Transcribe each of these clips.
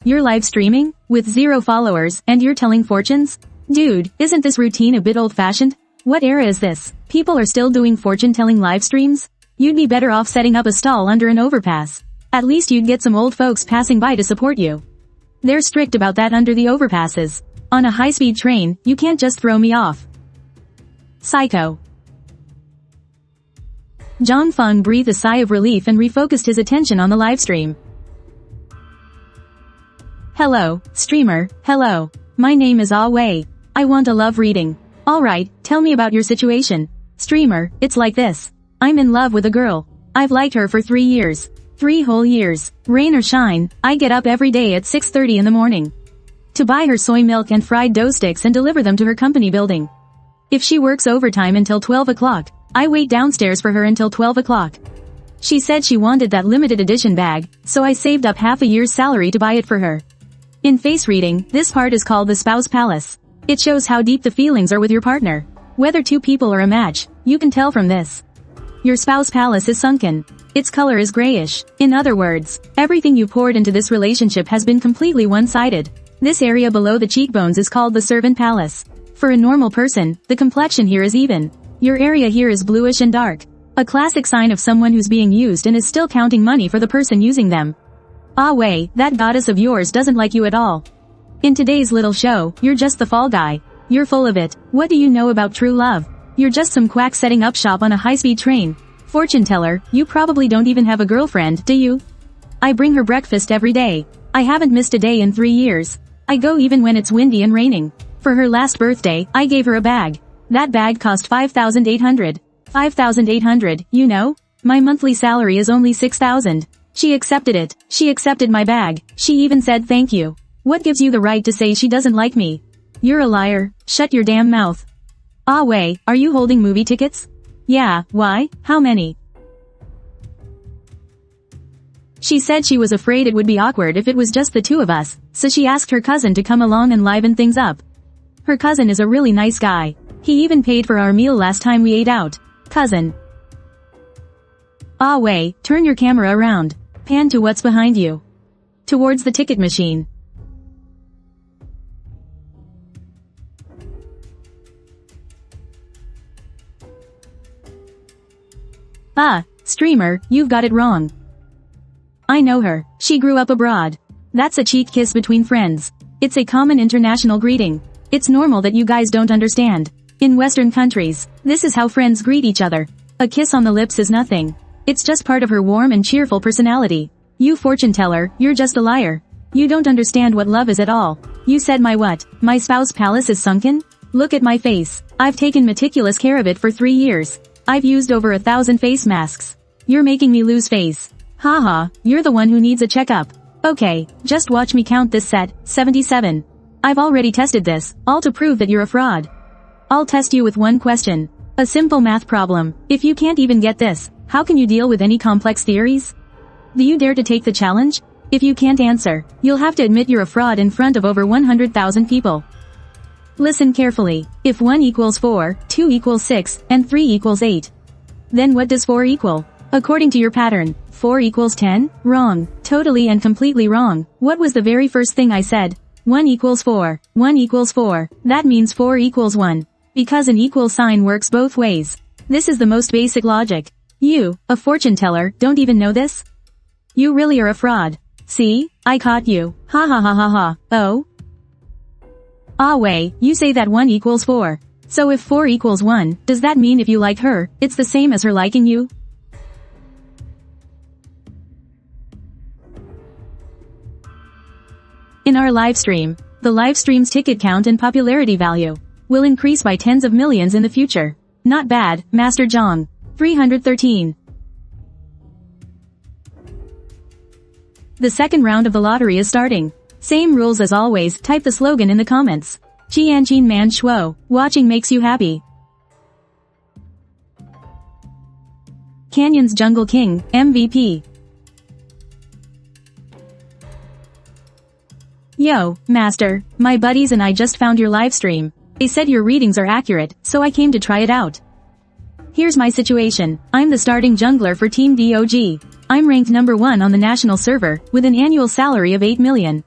You're live streaming? With 0 followers, and you're telling fortunes? Dude, isn't this routine a bit old-fashioned? What era is this? People are still doing fortune-telling live streams? You'd be better off setting up a stall under an overpass. At least you'd get some old folks passing by to support you. They're strict about that under the overpasses. On a high-speed train, you can't just throw me off. Psycho. Zhang Feng breathed a sigh of relief and refocused his attention on the livestream. Hello, streamer, hello. My name is Ah Wei. I want a love reading. Alright, tell me about your situation. Streamer, it's like this. I'm in love with a girl. I've liked her for 3 years. 3 whole years. Rain or shine, I get up every day at 6:30 in the morning to buy her soy milk and fried dough sticks and deliver them to her company building. If she works overtime until 12 o'clock, I wait downstairs for her until 12 o'clock. She said she wanted that limited edition bag, so I saved up half a year's salary to buy it for her. In face reading, this part is called the spouse palace. It shows how deep the feelings are with your partner. Whether 2 people are a match, you can tell from this. Your spouse palace is sunken. Its color is grayish. In other words, everything you poured into this relationship has been completely one-sided. This area below the cheekbones is called the servant palace. For a normal person, the complexion here is even. Your area here is bluish and dark. A classic sign of someone who's being used and is still counting money for the person using them. Ah Wei, that goddess of yours doesn't like you at all. In today's little show, you're just the fall guy. You're full of it. What do you know about true love? You're just some quack setting up shop on a high-speed train. Fortune teller, you probably don't even have a girlfriend, do you? I bring her breakfast every day. I haven't missed a day in 3 years. I go even when it's windy and raining. For her last birthday, I gave her a bag. That bag cost 5,800. 5,800, you know? My monthly salary is only 6,000. She accepted it. She accepted my bag. She even said thank you. What gives you the right to say she doesn't like me? You're a liar. Shut your damn mouth. Ah Wei, are you holding movie tickets? Yeah, why? How many? She said she was afraid it would be awkward if it was just the 2 of us, so she asked her cousin to come along and liven things up. Her cousin is a really nice guy. He even paid for our meal last time we ate out. Cousin. Ah Wei, turn your camera around. Pan to what's behind you. Towards the ticket machine. Ah, streamer, you've got it wrong. I know her. She grew up abroad. That's a cheek kiss between friends. It's a common international greeting. It's normal that you guys don't understand. In Western countries, this is how friends greet each other. A kiss on the lips is nothing. It's just part of her warm and cheerful personality. You fortune teller, you're just a liar. You don't understand what love is at all. You said my what? My spouse palace is sunken? Look at my face. I've taken meticulous care of it for 3 years. I've used over 1,000 face masks. You're making me lose face. Haha, you're the one who needs a checkup. Okay, just watch me count this set, 77. I've already tested this, all to prove that you're a fraud. I'll test you with one question. A simple math problem. If you can't even get this, how can you deal with any complex theories? Do you dare to take the challenge? If you can't answer, you'll have to admit you're a fraud in front of over 100,000 people. Listen carefully. If 1 equals 4, 2 equals 6, and 3 equals 8. Then what does 4 equal? According to your pattern, 4 equals 10? Wrong. Totally and completely wrong. What was the very first thing I said? 1 equals 4. 1 equals 4. That means 4 equals 1. Because an equal sign works both ways. This is the most basic logic. You, a fortune teller, don't even know this? You really are a fraud. See? I caught you. Ha ha ha ha ha. Oh? Ah Wei, you say that 1 equals 4. So if 4 equals 1, does that mean if you like her, it's the same as her liking you? In our livestream, the livestream's ticket count and popularity value will increase by tens of millions in the future. Not bad, Master Zhang. 313. The second round of the lottery is starting. Same rules as always, type the slogan in the comments. Qianqin Man Shuo, watching makes you happy. Canyon's Jungle King, MVP. Yo, Master, my buddies and I just found your livestream. They said your readings are accurate, so I came to try it out. Here's my situation. I'm the starting jungler for Team DOG. I'm ranked number 1 on the national server, with an annual salary of 8 million.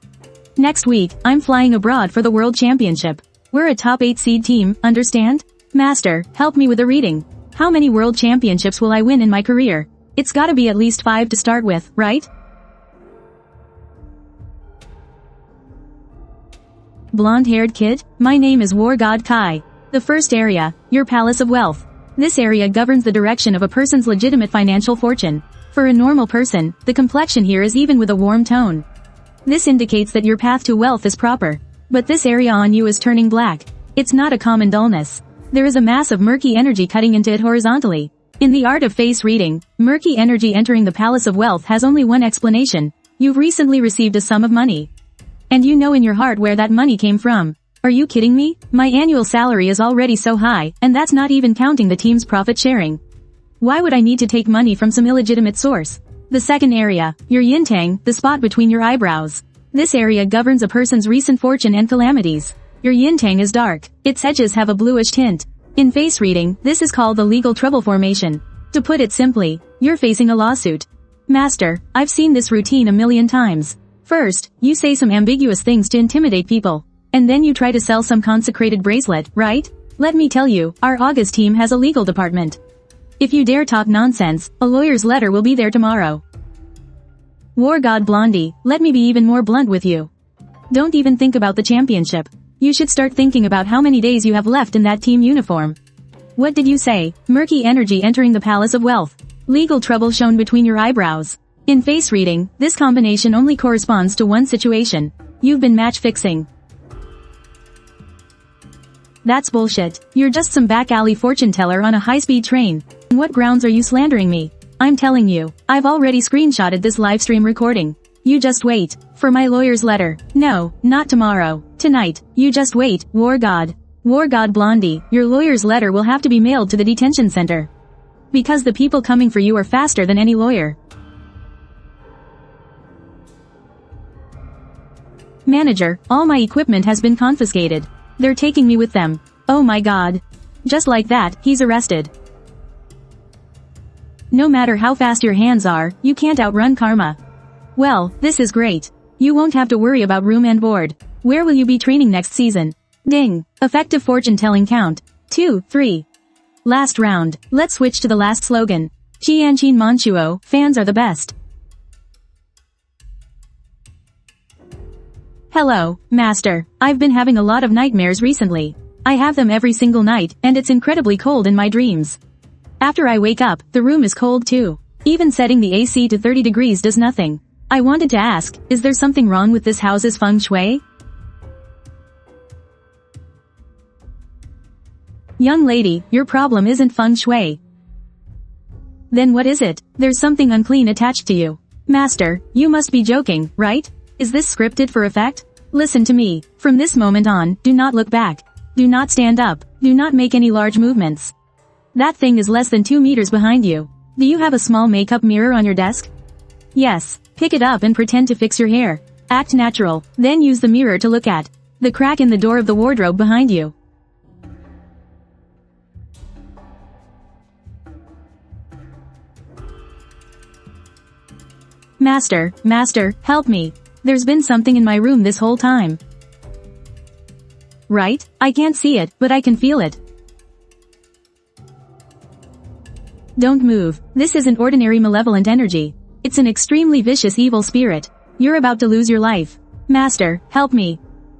Next week, I'm flying abroad for the World Championship. We're a top 8 seed team, understand? Master, help me with the reading. How many World Championships will I win in my career? It's gotta be at least 5 to start with, right? Blonde-haired kid, my name is War God Kai. The first area, your Palace of Wealth. This area governs the direction of a person's legitimate financial fortune. For a normal person, the complexion here is even with a warm tone. This indicates that your path to wealth is proper. But this area on you is turning black. It's not a common dullness. There is a mass of murky energy cutting into it horizontally. In the art of face reading, murky energy entering the Palace of Wealth has only one explanation. You've recently received a sum of money. And you know in your heart where that money came from. Are you kidding me? My annual salary is already so high, and that's not even counting the team's profit sharing. Why would I need to take money from some illegitimate source? The second area, your yin-tang, the spot between your eyebrows. This area governs a person's recent fortune and calamities. Your yin-tang is dark. Its edges have a bluish tint. In face reading, this is called the legal trouble formation. To put it simply, you're facing a lawsuit. Master, I've seen this routine a million times. First, you say some ambiguous things to intimidate people. And then you try to sell some consecrated bracelet, right? Let me tell you, our August team has a legal department. If you dare talk nonsense, a lawyer's letter will be there tomorrow. War God Blondie, let me be even more blunt with you. Don't even think about the championship. You should start thinking about how many days you have left in that team uniform. What did you say? Murky energy entering the Palace of Wealth. Legal trouble shown between your eyebrows. In face reading, this combination only corresponds to one situation. You've been match fixing. That's bullshit. You're just some back alley fortune teller on a high-speed train. On what grounds are you slandering me? I'm telling you, I've already screenshotted this livestream recording. You just wait. For my lawyer's letter. No, not tomorrow. Tonight. You just wait, War God. War God Blondie, your lawyer's letter will have to be mailed to the detention center. Because the people coming for you are faster than any lawyer. Manager, all my equipment has been confiscated. They're taking me with them. Oh my god. Just like that, he's arrested. No matter how fast your hands are, you can't outrun karma. Well, this is great. You won't have to worry about room and board. Where will you be training next season? Ding. Effective fortune-telling count. 2, 3. Last round. Let's switch to the last slogan. Qianqin Manchuo, fans are the best. Hello, Master. I've been having a lot of nightmares recently. I have them every single night, and it's incredibly cold in my dreams. After I wake up, the room is cold too. Even setting the AC to 30 degrees does nothing. I wanted to ask, is there something wrong with this house's feng shui? Young lady, your problem isn't feng shui. Then what is it? There's something unclean attached to you. Master, you must be joking, right? Is this scripted for effect? Listen to me. From this moment on, do not look back. Do not stand up. Do not make any large movements. That thing is less than 2 meters behind you. Do you have a small makeup mirror on your desk? Yes. Pick it up and pretend to fix your hair. Act natural. Then use the mirror to look at the crack in the door of the wardrobe behind you. Master, help me. There's been something in my room this whole time. Right? I can't see it, but I can feel it. Don't move. This isn't ordinary malevolent energy. It's an extremely vicious evil spirit. You're about to lose your life. Master, help me.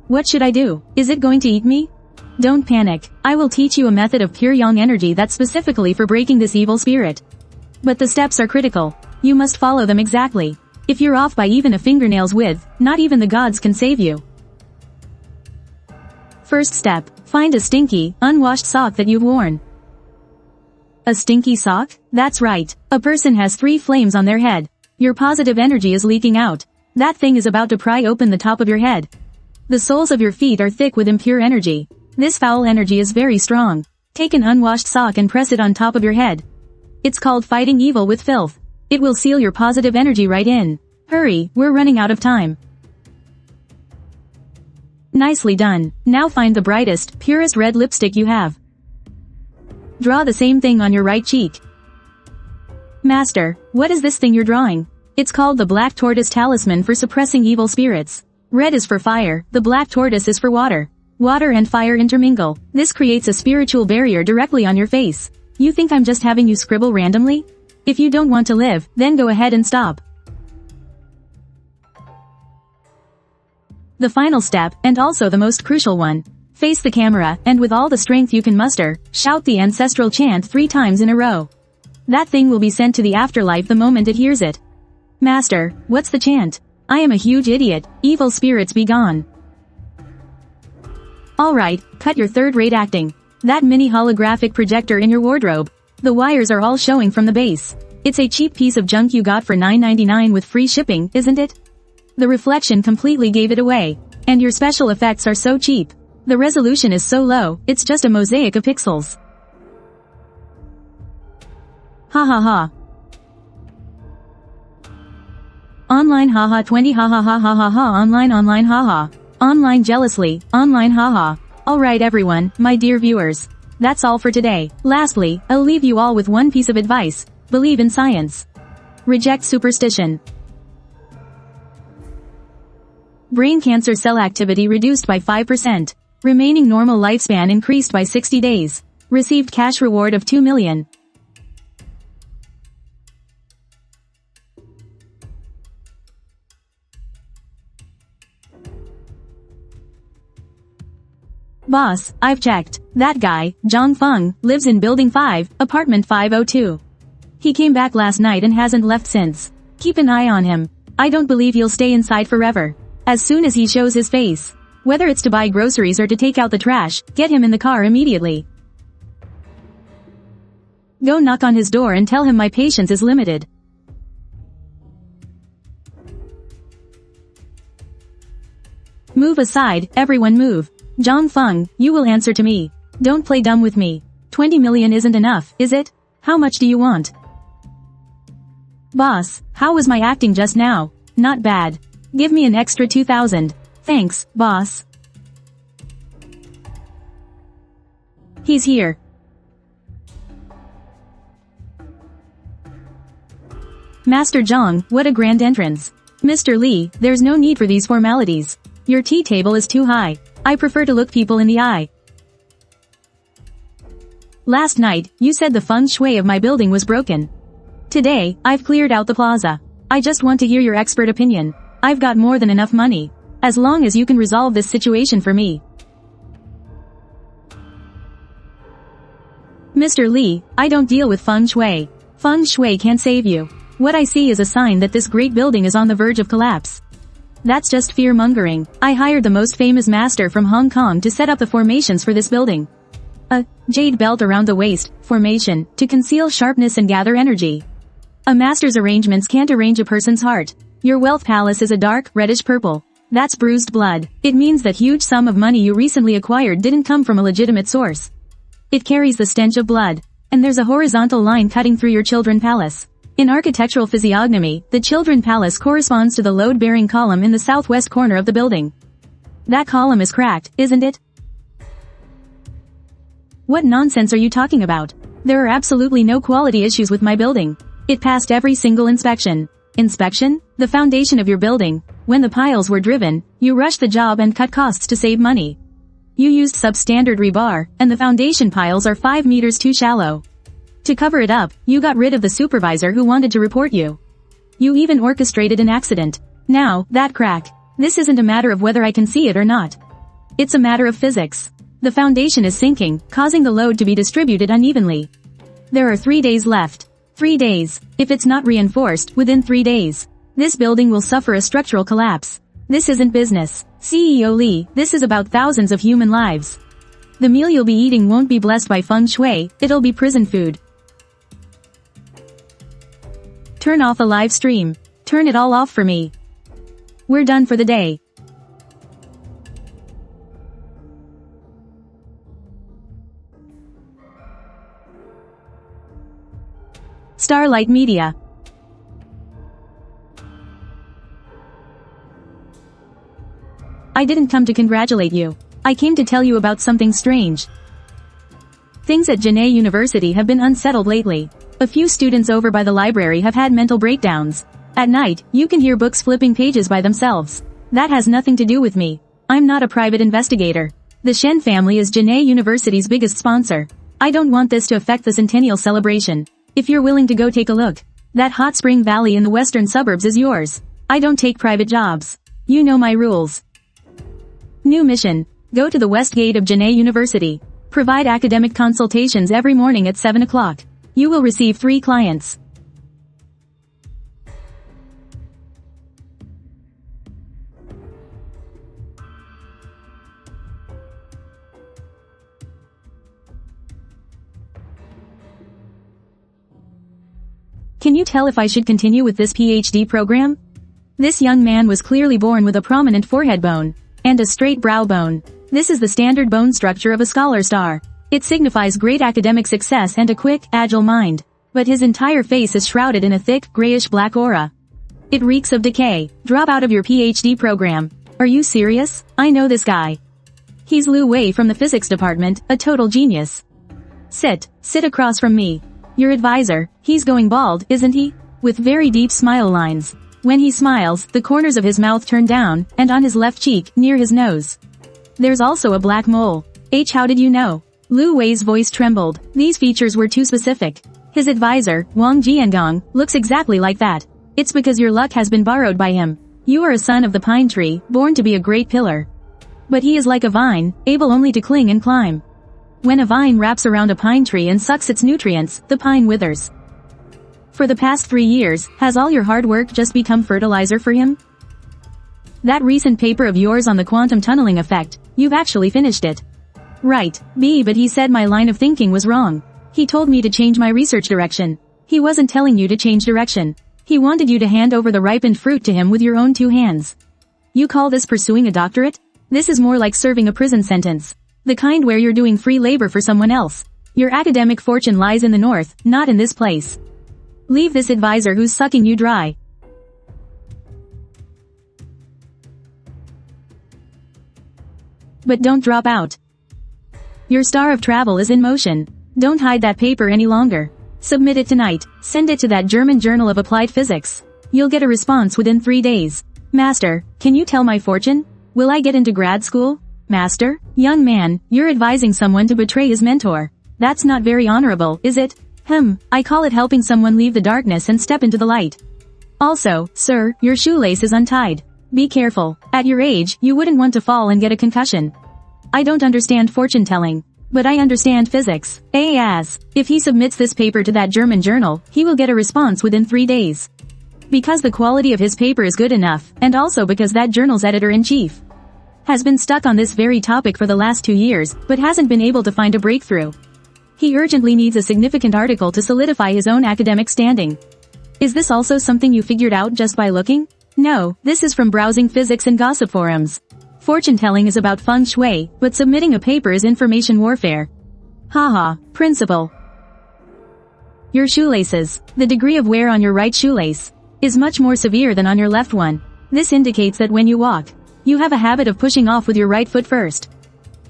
What should I do? Is it going to eat me? Don't panic. I will teach you a method of pure yang energy that's specifically for breaking this evil spirit. But the steps are critical. You must follow them exactly. If you're off by even a fingernail's width, not even the gods can save you. First step, find a stinky, unwashed sock that you've worn. A stinky sock? That's right. A person has 3 flames on their head. Your positive energy is leaking out. That thing is about to pry open the top of your head. The soles of your feet are thick with impure energy. This foul energy is very strong. Take an unwashed sock and press it on top of your head. It's called fighting evil with filth. It will seal your positive energy right in. Hurry, we're running out of time. Nicely done. Now find the brightest, purest red lipstick you have. Draw the same thing on your right cheek. Master, what is this thing you're drawing? It's called the Black Tortoise Talisman for suppressing evil spirits. Red is for fire, the black tortoise is for water. Water and fire intermingle. This creates a spiritual barrier directly on your face. You think I'm just having you scribble randomly? If you don't want to live, then go ahead and stop. The final step, and also the most crucial one. Face the camera, and with all the strength you can muster, shout the ancestral chant 3 times in a row. That thing will be sent to the afterlife the moment it hears it. Master, what's the chant? I am a huge idiot, evil spirits be gone. Alright, cut your third-rate acting. That mini holographic projector in your wardrobe. The wires are all showing from the base. It's a cheap piece of junk you got for $9.99 with free shipping, isn't it? The reflection completely gave it away. And your special effects are so cheap. The resolution is so low, it's just a mosaic of pixels. Ha ha ha. Online haha 20 ha ha ha ha ha ha online haha. Online jealously, online haha. Alright everyone, my dear viewers. That's all for today. Lastly, I'll leave you all with one piece of advice. Believe in science. Reject superstition. Brain cancer cell activity reduced by 5%. Remaining normal lifespan increased by 60 days. Received cash reward of 2 million. Boss, I've checked. That guy, Zhang Feng, lives in Building 5, Apartment 502. He came back last night and hasn't left since. Keep an eye on him. I don't believe he'll stay inside forever. As soon as he shows his face. Whether it's to buy groceries or to take out the trash, get him in the car immediately. Go knock on his door and tell him my patience is limited. Move aside, everyone move. Zhang Feng, you will answer to me. Don't play dumb with me. 20 million isn't enough, is it? How much do you want? Boss, how was my acting just now? Not bad. Give me an extra 2,000. Thanks, boss. He's here. Master Zhang, what a grand entrance. Mr. Li, there's no need for these formalities. Your tea table is too high. I prefer to look people in the eye. Last night, you said the feng shui of my building was broken. Today, I've cleared out the plaza. I just want to hear your expert opinion. I've got more than enough money. As long as you can resolve this situation for me. Mr. Li, I don't deal with feng shui. Feng shui can't save you. What I see is a sign that this great building is on the verge of collapse. That's just fear-mongering. I hired the most famous master from Hong Kong to set up the formations for this building. A jade belt around the waist, formation, to conceal sharpness and gather energy. A master's arrangements can't arrange a person's heart. Your wealth palace is a dark, reddish purple. That's bruised blood. It means that huge sum of money you recently acquired didn't come from a legitimate source. It carries the stench of blood. And there's a horizontal line cutting through your children palace. In architectural physiognomy, the children palace corresponds to the load-bearing column in the southwest corner of the building. That column is cracked, isn't it? What nonsense are you talking about? There are absolutely no quality issues with my building. It passed every single inspection. Inspection? The foundation of your building. When the piles were driven, you rushed the job and cut costs to save money. You used substandard rebar, and the foundation piles are 5 meters too shallow. To cover it up, you got rid of the supervisor who wanted to report you. You even orchestrated an accident. Now, that crack. This isn't a matter of whether I can see it or not. It's a matter of physics. The foundation is sinking, causing the load to be distributed unevenly. There are 3 days left. 3 days. If it's not reinforced, within 3 days, this building will suffer a structural collapse. This isn't business. CEO Li, this is about thousands of human lives. The meal you'll be eating won't be blessed by feng shui, it'll be prison food. Turn off a live stream. Turn it all off for me. We're done for the day. Starlight Media. I didn't come to congratulate you. I came to tell you about something strange. Things at Janae University have been unsettled lately. A few students over by the library have had mental breakdowns. At night, you can hear books flipping pages by themselves. That has nothing to do with me. I'm not a private investigator. The Shen family is Janae University's biggest sponsor. I don't want this to affect the centennial celebration. If you're willing to go take a look, that hot spring valley in the western suburbs is yours. I don't take private jobs. You know my rules. New mission. Go to the west gate of Janae University. Provide academic consultations every morning at 7 o'clock. You will receive 3 clients. Can you tell if I should continue with this PhD program? This young man was clearly born with a prominent forehead bone and a straight brow bone. This is the standard bone structure of a scholar star. It signifies great academic success and a quick, agile mind. But his entire face is shrouded in a thick, grayish-black aura. It reeks of decay. Drop out of your PhD program. Are you serious? I know this guy. He's Lu Wei from the physics department, a total genius. Sit across from me. Your advisor, he's going bald, isn't he? With very deep smile lines. When he smiles, the corners of his mouth turn down, and on his left cheek, near his nose. There's also a black mole. How did you know? Lu Wei's voice trembled. These features were too specific. His advisor, Wang Jiangong, looks exactly like that. It's because your luck has been borrowed by him. You are a son of the pine tree, born to be a great pillar. But he is like a vine, able only to cling and climb. When a vine wraps around a pine tree and sucks its nutrients, the pine withers. For the past 3 years, has all your hard work just become fertilizer for him? That recent paper of yours on the quantum tunneling effect, you've actually finished it. Right, but he said my line of thinking was wrong. He told me to change my research direction. He wasn't telling you to change direction. He wanted you to hand over the ripened fruit to him with your own 2 hands. You call this pursuing a doctorate? This is more like serving a prison sentence. The kind where you're doing free labor for someone else. Your academic fortune lies in the north, not in this place. Leave this advisor who's sucking you dry. But don't drop out. Your star of travel is in motion. Don't hide that paper any longer. Submit it tonight. Send it to that German Journal of Applied Physics. You'll get a response within 3 days. Master, can you tell my fortune? Will I get into grad school? Master? Young man, you're advising someone to betray his mentor. That's not very honorable, is it? I call it helping someone leave the darkness and step into the light. Also, sir, your shoelace is untied. Be careful. At your age, you wouldn't want to fall and get a concussion. I don't understand fortune telling. But I understand physics. If he submits this paper to that German journal, he will get a response within 3 days. Because the quality of his paper is good enough, and also because that journal's editor-in-chief has been stuck on this very topic for the last 2 years, but hasn't been able to find a breakthrough. He urgently needs a significant article to solidify his own academic standing. Is this also something you figured out just by looking? No, this is from browsing physics and gossip forums. Fortune-telling is about feng shui, but submitting a paper is information warfare. Haha, principal. Your shoelaces. The degree of wear on your right shoelace is much more severe than on your left one. This indicates that when you walk, you have a habit of pushing off with your right foot first.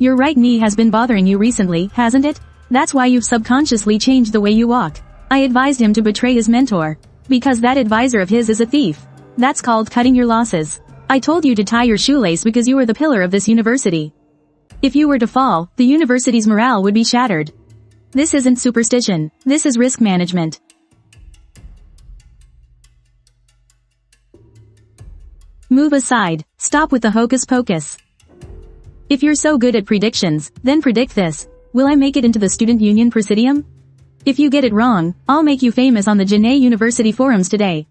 Your right knee has been bothering you recently, hasn't it? That's why you've subconsciously changed the way you walk. I advised him to betray his mentor. Because that advisor of his is a thief. That's called cutting your losses. I told you to tie your shoelace because you are the pillar of this university. If you were to fall, the university's morale would be shattered. This isn't superstition. This is risk management. Move aside. Stop with the hocus pocus. If you're so good at predictions, then predict this. Will I make it into the Student Union Presidium? If you get it wrong, I'll make you famous on the Janae University forums today.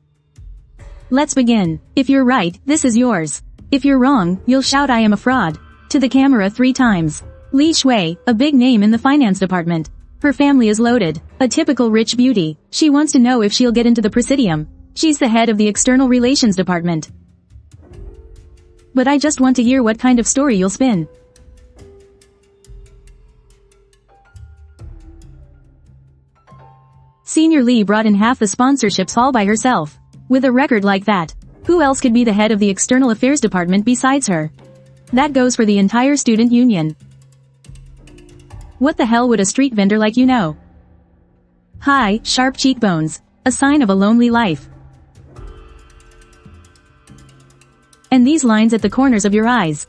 Let's begin. If you're right, this is yours. If you're wrong, you'll shout I am a fraud to the camera 3 times. Li Shui, a big name in the finance department. Her family is loaded. A typical rich beauty. She wants to know if she'll get into the Presidium. She's the head of the external relations department. But I just want to hear what kind of story you'll spin. Senior Lee brought in half the sponsorships all by herself. With a record like that, who else could be the head of the external affairs department besides her? That goes for the entire student union. What the hell would a street vendor like you know? High, sharp cheekbones. A sign of a lonely life. And these lines at the corners of your eyes.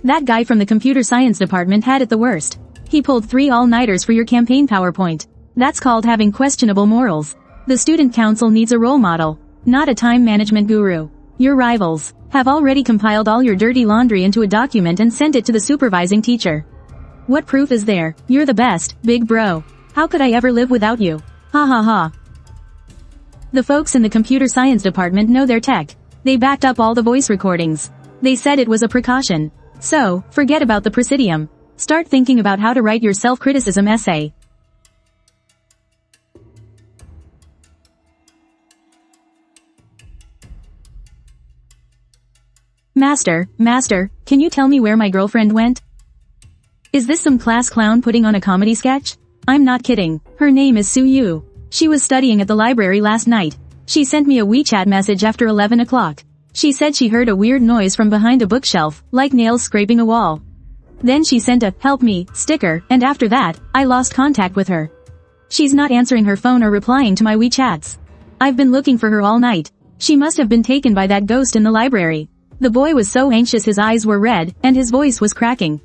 That guy from the computer science department had it the worst. He pulled 3 all-nighters for your campaign PowerPoint. That's called having questionable morals. The student council needs a role model, not a time management guru. Your rivals have already compiled all your dirty laundry into a document and sent it to the supervising teacher. What proof is there? You're the best, big bro. How could I ever live without you? Ha ha ha. The folks in the computer science department know their tech. They backed up all the voice recordings. They said it was a precaution. So, forget about the presidium. Start thinking about how to write your self-criticism essay. Master, can you tell me where my girlfriend went? Is this some class clown putting on a comedy sketch? I'm not kidding. Her name is Su Yu. She was studying at the library last night. She sent me a WeChat message after 11 o'clock. She said she heard a weird noise from behind a bookshelf, like nails scraping a wall. Then she sent a "help me" sticker, and after that, I lost contact with her. She's not answering her phone or replying to my WeChats. I've been looking for her all night. She must have been taken by that ghost in the library. The boy was so anxious his eyes were red, and his voice was cracking.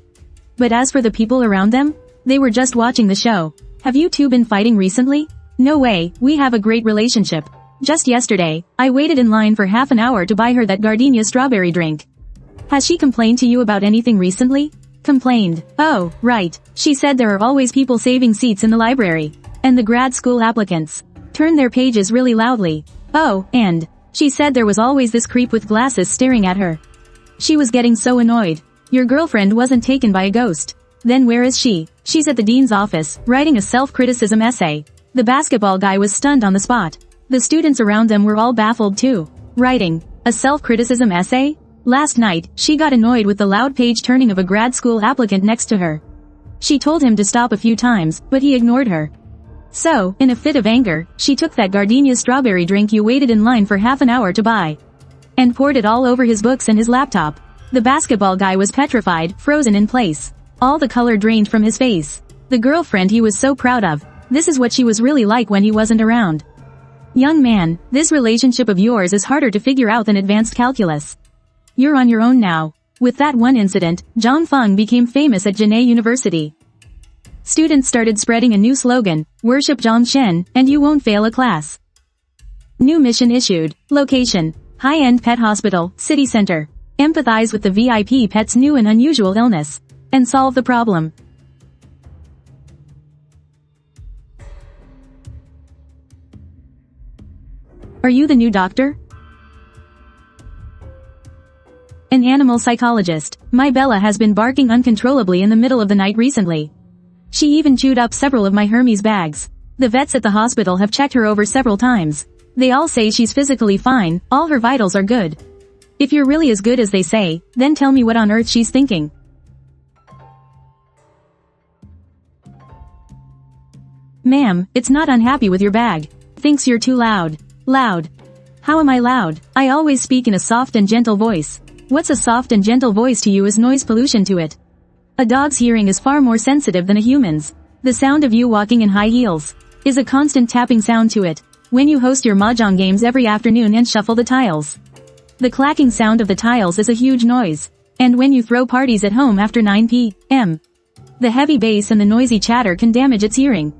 But as for the people around them, they were just watching the show. Have you two been fighting recently? No way, we have a great relationship. Just yesterday, I waited in line for half an hour to buy her that gardenia strawberry drink. Has she complained to you about anything recently? Complained. Oh, right. She said there are always people saving seats in the library. And the grad school applicants turn their pages really loudly. Oh, and she said there was always this creep with glasses staring at her. She was getting so annoyed. Your girlfriend wasn't taken by a ghost. Then where is she? She's at the dean's office, writing a self-criticism essay. The basketball guy was stunned on the spot. The students around them were all baffled too. Writing a self-criticism essay? Last night, she got annoyed with the loud page turning of a grad school applicant next to her. She told him to stop a few times, but he ignored her. So, in a fit of anger, she took that gardenia strawberry drink you waited in line for half an hour to buy, and poured it all over his books and his laptop. The basketball guy was petrified, frozen in place. All the color drained from his face. The girlfriend he was so proud of. This is what she was really like when he wasn't around. Young man, this relationship of yours is harder to figure out than advanced calculus. You're on your own now. With that one incident, Zhang Feng became famous at Jinnei University. Students started spreading a new slogan, "Worship Zhang Shen, and you won't fail a class." New mission issued. Location: high-end pet hospital, city center. Empathize with the VIP pet's new and unusual illness, and solve the problem. Are you the new doctor? An animal psychologist. My Bella has been barking uncontrollably in the middle of the night recently. She even chewed up several of my Hermes bags. The vets at the hospital have checked her over several times. They all say she's physically fine, all her vitals are good. If you're really as good as they say, then tell me what on earth she's thinking. Ma'am, it's not unhappy with your bag. Thinks you're too loud. Loud. How am I loud? I always speak in a soft and gentle voice. What's a soft and gentle voice to you is noise pollution to it. A dog's hearing is far more sensitive than a human's. The sound of you walking in high heels is a constant tapping sound to it. When you host your mahjong games every afternoon and shuffle the tiles, the clacking sound of the tiles is a huge noise. And when you throw parties at home after 9 p.m., the heavy bass and the noisy chatter can damage its hearing.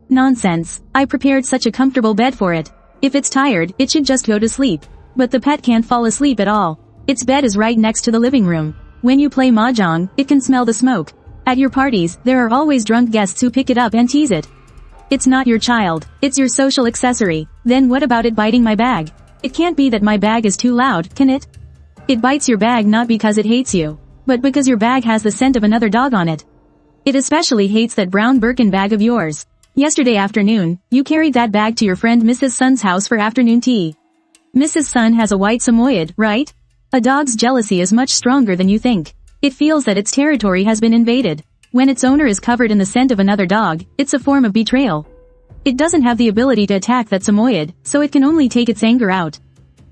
Nonsense. I prepared such a comfortable bed for it. If it's tired, it should just go to sleep. But the pet can't fall asleep at all. Its bed is right next to the living room. When you play mahjong, it can smell the smoke. At your parties, there are always drunk guests who pick it up and tease it. It's not your child. It's your social accessory. Then what about it biting my bag? It can't be that my bag is too loud, can it? It bites your bag not because it hates you, but because your bag has the scent of another dog on it. It especially hates that brown Birkin bag of yours. Yesterday afternoon, you carried that bag to your friend Mrs. Sun's house for afternoon tea. Mrs. Sun has a white Samoyed, right? A dog's jealousy is much stronger than you think. It feels that its territory has been invaded. When its owner is covered in the scent of another dog, it's a form of betrayal. It doesn't have the ability to attack that Samoyed, so it can only take its anger out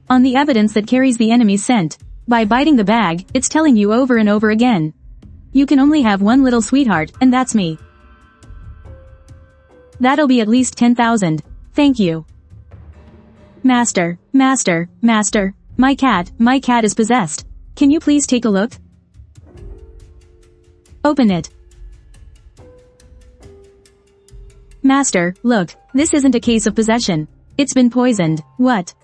on the evidence that carries the enemy's scent. By biting the bag, it's telling you over and over again, you can only have one little sweetheart, and that's me. That'll be at least 10,000. Thank you. Master, master, master. My cat is possessed. Can you please take a look? Open it. Master, look, this isn't a case of possession. It's been poisoned. What?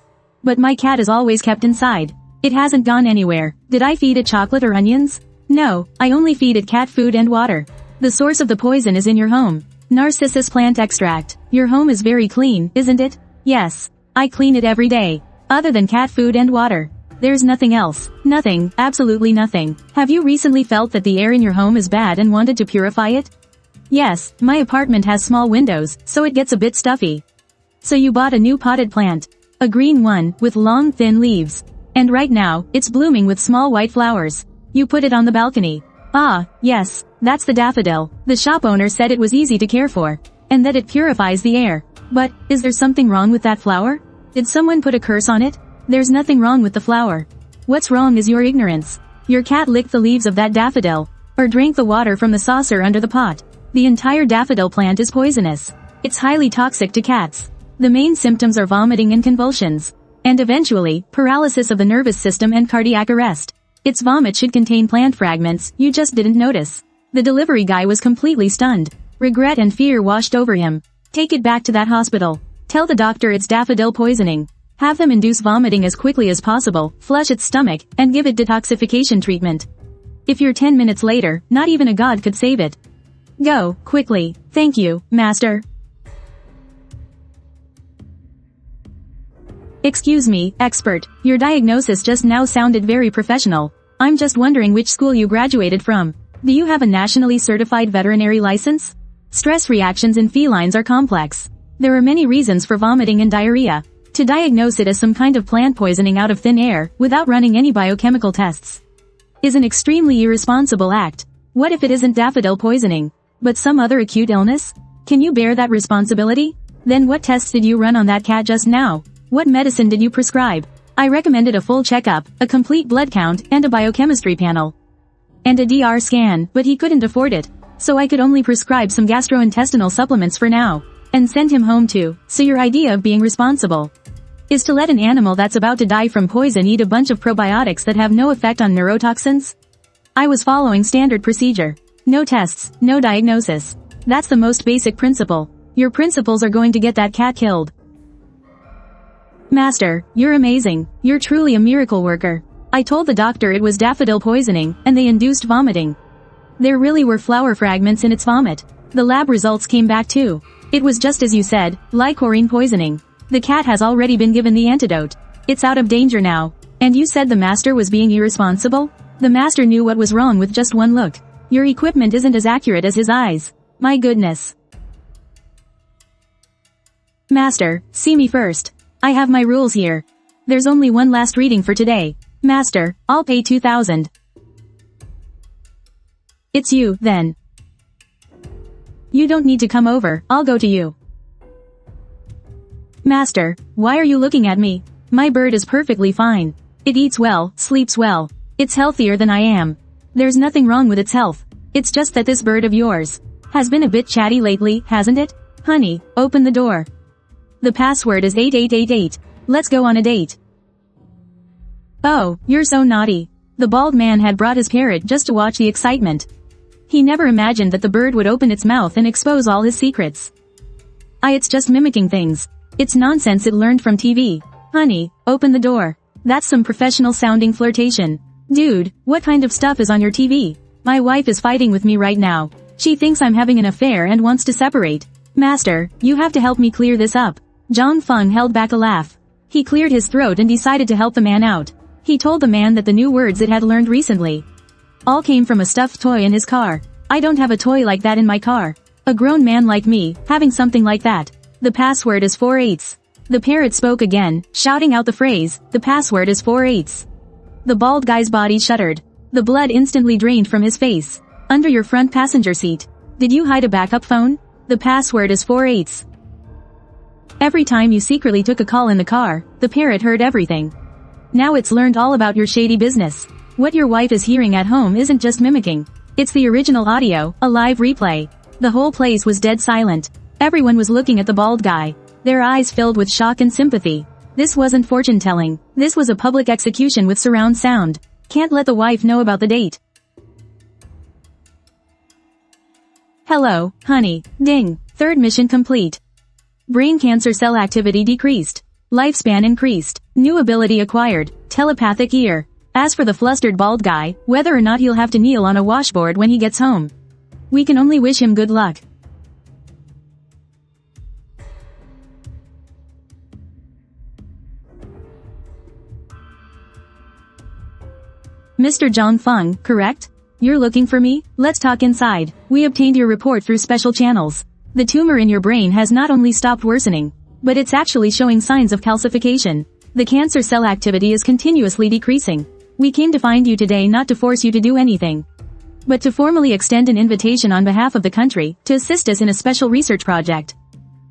But my cat is always kept inside. It hasn't gone anywhere. Did I feed it chocolate or onions? No, I only feed it cat food and water. The source of the poison is in your home. Narcissus plant extract. Your home is very clean, isn't it? Yes. I clean it every day. Other than cat food and water. There's nothing else. Nothing, absolutely nothing. Have you recently felt that the air in your home is bad and wanted to purify it? Yes, my apartment has small windows, so it gets a bit stuffy. So you bought a new potted plant. A green one, with long thin leaves. And right now, it's blooming with small white flowers. You put it on the balcony. Ah, yes, that's the daffodil. The shop owner said it was easy to care for. And that it purifies the air. But, is there something wrong with that flower? Did someone put a curse on it? There's nothing wrong with the flower. What's wrong is your ignorance. Your cat licked the leaves of that daffodil. Or drank the water from the saucer under the pot. The entire daffodil plant is poisonous. It's highly toxic to cats. The main symptoms are vomiting and convulsions. And eventually, paralysis of the nervous system and cardiac arrest. Its vomit should contain plant fragments, you just didn't notice. The delivery guy was completely stunned. Regret and fear washed over him. Take it back to that hospital. Tell the doctor it's daffodil poisoning. Have them induce vomiting as quickly as possible, flush its stomach, and give it detoxification treatment. If you're 10 minutes later, not even a god could save it. Go, quickly. Thank you, master. Excuse me, expert. Your diagnosis just now sounded very professional. I'm just wondering which school you graduated from. Do you have a nationally certified veterinary license? Stress reactions in felines are complex. There are many reasons for vomiting and diarrhea. To diagnose it as some kind of plant poisoning out of thin air, without running any biochemical tests, is an extremely irresponsible act. What if it isn't daffodil poisoning, but some other acute illness? Can you bear that responsibility? Then what tests did you run on that cat just now? What medicine did you prescribe? I recommended a full checkup, a complete blood count, and a biochemistry panel. And a DR scan, but he couldn't afford it. So I could only prescribe some gastrointestinal supplements for now. And send him home too. So your idea of being responsible is to let an animal that's about to die from poison eat a bunch of probiotics that have no effect on neurotoxins? I was following standard procedure. No tests, no diagnosis. That's the most basic principle. Your principles are going to get that cat killed. Master, you're amazing. You're truly a miracle worker. I told the doctor it was daffodil poisoning, and they induced vomiting. There really were flower fragments in its vomit. The lab results came back too. It was just as you said, lycorine poisoning. The cat has already been given the antidote. It's out of danger now. And you said the master was being irresponsible? The master knew what was wrong with just one look. Your equipment isn't as accurate as his eyes. My goodness. Master, see me first. I have my rules here. There's only one last reading for today. Master, I'll pay 2,000. It's you, then. You don't need to come over, I'll go to you. Master, why are you looking at me? My bird is perfectly fine. It eats well, sleeps well. It's healthier than I am. There's nothing wrong with its health. It's just that this bird of yours has been a bit chatty lately, hasn't it? Honey, open the door. The password is 8888. Let's go on a date. Oh, you're so naughty. The bald man had brought his parrot just to watch the excitement. He never imagined that the bird would open its mouth and expose all his secrets. It's just mimicking things. It's nonsense it learned from TV. Honey, open the door. That's some professional sounding flirtation. Dude, what kind of stuff is on your TV? My wife is fighting with me right now. She thinks I'm having an affair and wants to separate. Master, you have to help me clear this up. Zhang Feng held back a laugh. He cleared his throat and decided to help the man out. He told the man that the new words it had learned recently all came from a stuffed toy in his car. I don't have a toy like that in my car. A grown man like me, having something like that. The password is 4/8. The parrot spoke again, shouting out the phrase, the password is 4/8. The bald guy's body shuddered. The blood instantly drained from his face. Under your front passenger seat. Did you hide a backup phone? The password is 4/8. Every time you secretly took a call in the car, the parrot heard everything. Now it's learned all about your shady business. What your wife is hearing at home isn't just mimicking. It's the original audio, a live replay. The whole place was dead silent. Everyone was looking at the bald guy. their eyes filled with shock and sympathy. This wasn't fortune-telling. This was a public execution with surround sound. Can't let the wife know about the date. Hello, honey. Ding. Third mission complete. Brain cancer cell activity decreased. Lifespan increased. New ability acquired. Telepathic ear. As for the flustered bald guy, whether or not he'll have to kneel on a washboard when he gets home, we can only wish him good luck. Mr. Zhang Feng, correct? You're looking for me? Let's talk inside. We obtained your report through special channels. The tumor in your brain has not only stopped worsening, but it's actually showing signs of calcification. The cancer cell activity is continuously decreasing. We came to find you today not to force you to do anything, but to formally extend an invitation on behalf of the country to assist us in a special research project.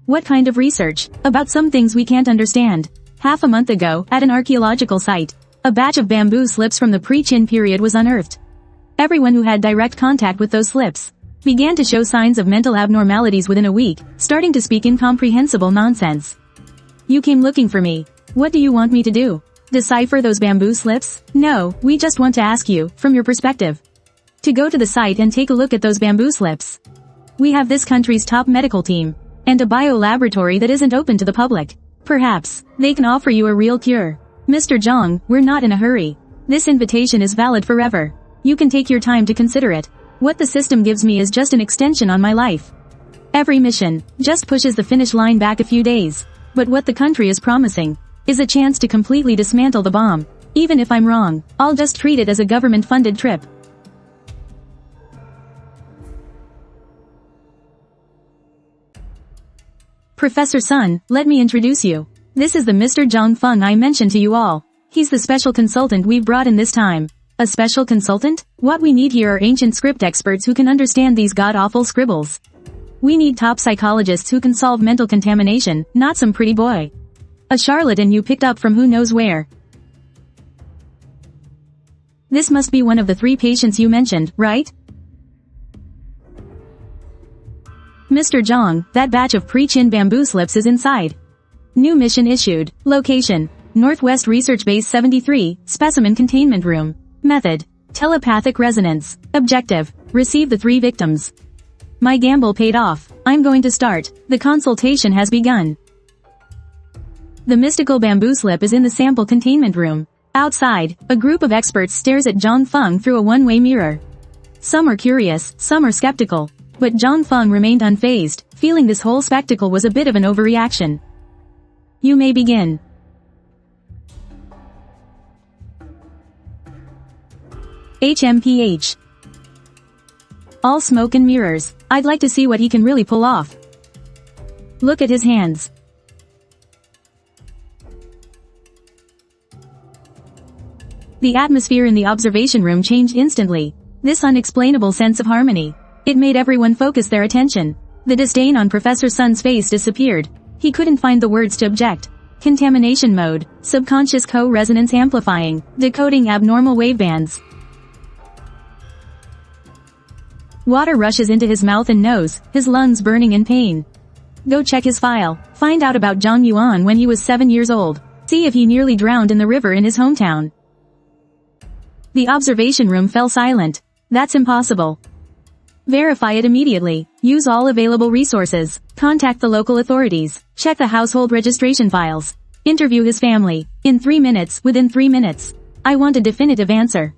What kind of research? About some things we can't understand. Half a month ago, at an archaeological site, a batch of bamboo slips from the pre-Qin period was unearthed. Everyone who had direct contact with those slips began to show signs of mental abnormalities within a week, starting to speak incomprehensible nonsense. You came looking for me. What do you want me to do? Decipher those bamboo slips? No, we just want to ask you, from your perspective, to go to the site and take a look at those bamboo slips. We have this country's top medical team, and a bio-laboratory that isn't open to the public. Perhaps, they can offer you a real cure. Mr. Zhang, we're not in a hurry. This invitation is valid forever. You can take your time to consider it. What the system gives me is just an extension on my life. Every mission just pushes the finish line back a few days. But what the country is promising is a chance to completely dismantle the bomb. Even if I'm wrong, I'll just treat it as a government-funded trip. Professor Sun, let me introduce you. This is the Mr. Zhang Feng I mentioned to you all. He's the special consultant we've brought in this time. A special consultant? What we need here are ancient script experts who can understand these god-awful scribbles. We need top psychologists who can solve mental contamination, not some pretty boy. A charlatan you picked up from who knows where. This must be one of the 3 patients you mentioned, right? Mr. Zhang, that batch of pre-Qin bamboo slips is inside. New mission issued. Location: Northwest Research Base 73, Specimen Containment Room. Method: telepathic resonance. Objective: receive the 3 victims. My gamble paid off. I'm going to start. The consultation has begun. The mystical bamboo slip is in the sample containment room. Outside, a group of experts stares at Zhang Feng through a one-way mirror. Some are curious, some are skeptical. But Zhang Feng remained unfazed, feeling this whole spectacle was a bit of an overreaction. You may begin. HMPH. All smoke and mirrors. I'd like to see what he can really pull off. Look at his hands. The atmosphere in the observation room changed instantly. This unexplainable sense of harmony. It made everyone focus their attention. The disdain on Professor Sun's face disappeared. He couldn't find the words to object. Contamination mode, subconscious co-resonance amplifying, decoding abnormal wavebands. Water rushes into his mouth and nose, his lungs burning in pain. Go check his file. Find out about Zhang Yuan when he was 7 years old. See if he nearly drowned in the river in his hometown. The observation room fell silent. That's impossible. Verify it immediately. Use all available resources. Contact the local authorities. Check the household registration files. Interview his family. In 3 minutes, within 3 minutes. I want a definitive answer.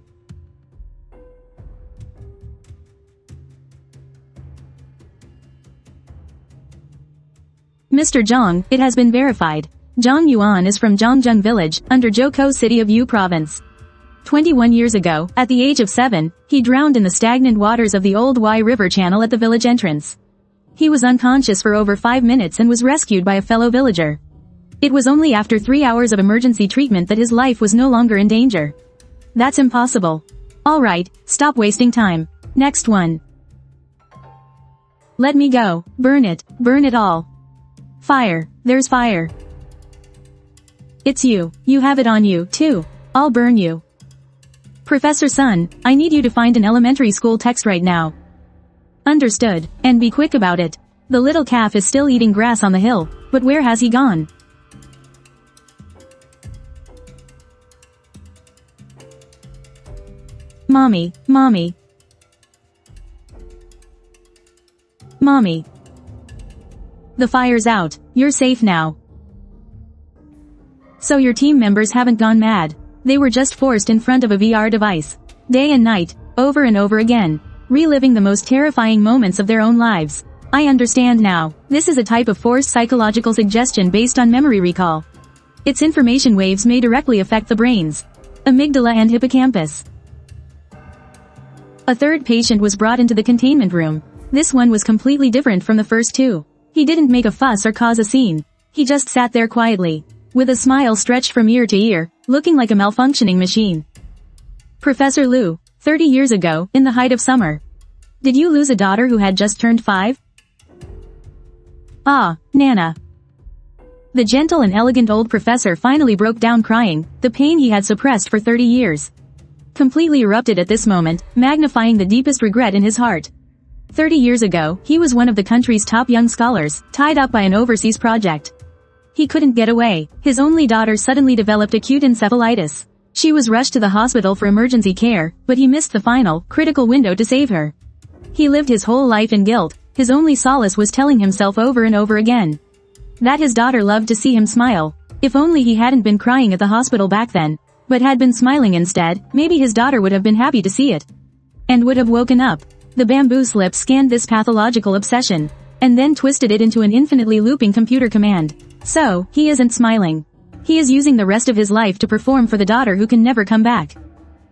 Mr. Zhang, it has been verified. Zhang Yuan is from Zhangzheng village, under Zhoukou city of Yu province. 21 years ago, at the age of 7, he drowned in the stagnant waters of the old Y River channel at the village entrance. He was unconscious for over 5 minutes and was rescued by a fellow villager. It was only after 3 hours of emergency treatment that his life was no longer in danger. That's impossible. Alright, stop wasting time. Next one. Let me go. Burn it all. Fire, there's fire. It's you. You have it on you, too. I'll burn you. Professor Sun, I need you to find an elementary school text right now. Understood, and be quick about it. The little calf is still eating grass on the hill. But where has he gone? Mommy, mommy. Mommy. The fire's out, you're safe now. So your team members haven't gone mad. They were just forced in front of a VR device. Day and night, over and over again. Reliving the most terrifying moments of their own lives. I understand now. This is a type of forced psychological suggestion based on memory recall. Its information waves may directly affect the brains, amygdala and hippocampus. A third patient was brought into the containment room. This one was completely different from the first two. He didn't make a fuss or cause a scene. He just sat there quietly, with a smile stretched from ear to ear, looking like a malfunctioning machine. Professor Liu, 30 years ago, in the height of summer. Did you lose a daughter who had just turned 5? Ah, Nana. The gentle and elegant old professor finally broke down crying, the pain he had suppressed for 30 years. Completely erupted at this moment, magnifying the deepest regret in his heart. 30 years ago, he was one of the country's top young scholars, tied up by an overseas project. He couldn't get away. His only daughter suddenly developed acute encephalitis. She was rushed to the hospital for emergency care, but he missed the final, critical window to save her. He lived his whole life in guilt. His only solace was telling himself over and over again that his daughter loved to see him smile. If only he hadn't been crying at the hospital back then, but had been smiling instead, maybe his daughter would have been happy to see it. And would have woken up. The bamboo slip scanned this pathological obsession, and then twisted it into an infinitely looping computer command. So, he isn't smiling. He is using the rest of his life to perform for the daughter who can never come back.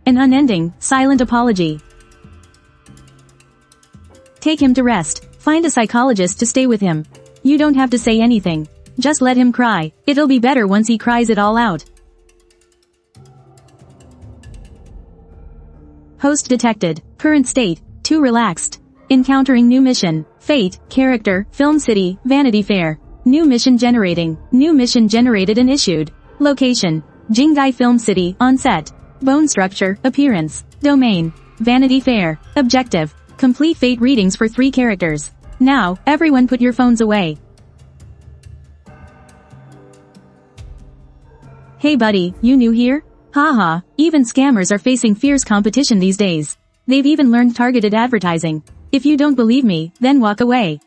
An unending, silent apology. Take him to rest. Find a psychologist to stay with him. You don't have to say anything. Just let him cry. It'll be better once he cries it all out. Host detected. Current state, too relaxed. Encountering new mission. Fate, character, Film City, Vanity Fair. New mission generating. New mission generated and issued. Location, Jingai Film City, on set. Bone structure, appearance. Domain, Vanity Fair. Objective, complete fate readings for 3 characters. Now, everyone put your phones away. Hey buddy, you new here? Haha, even scammers are facing fierce competition these days. They've even learned targeted advertising. If you don't believe me, then walk away.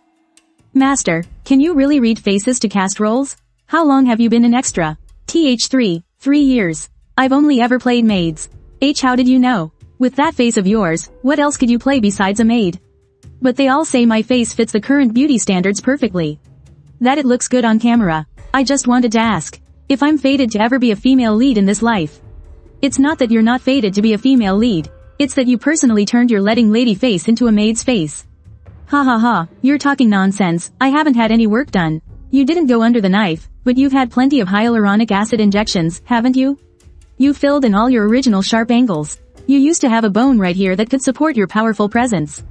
Master, can you really read faces to cast roles? How long have you been an extra? TH3, 3 years. I've only ever played maids. H, how did you know? With that face of yours, what else could you play besides a maid? But they all say my face fits the current beauty standards perfectly. That it looks good on camera. I just wanted to ask if I'm fated to ever be a female lead in this life. It's not that you're not fated to be a female lead. It's that you personally turned your letting lady face into a maid's face. Ha ha ha, you're talking nonsense. I haven't had any work done. You didn't go under the knife, but you've had plenty of hyaluronic acid injections, haven't you? You filled in all your original sharp angles. You used to have a bone right here that could support your powerful presence.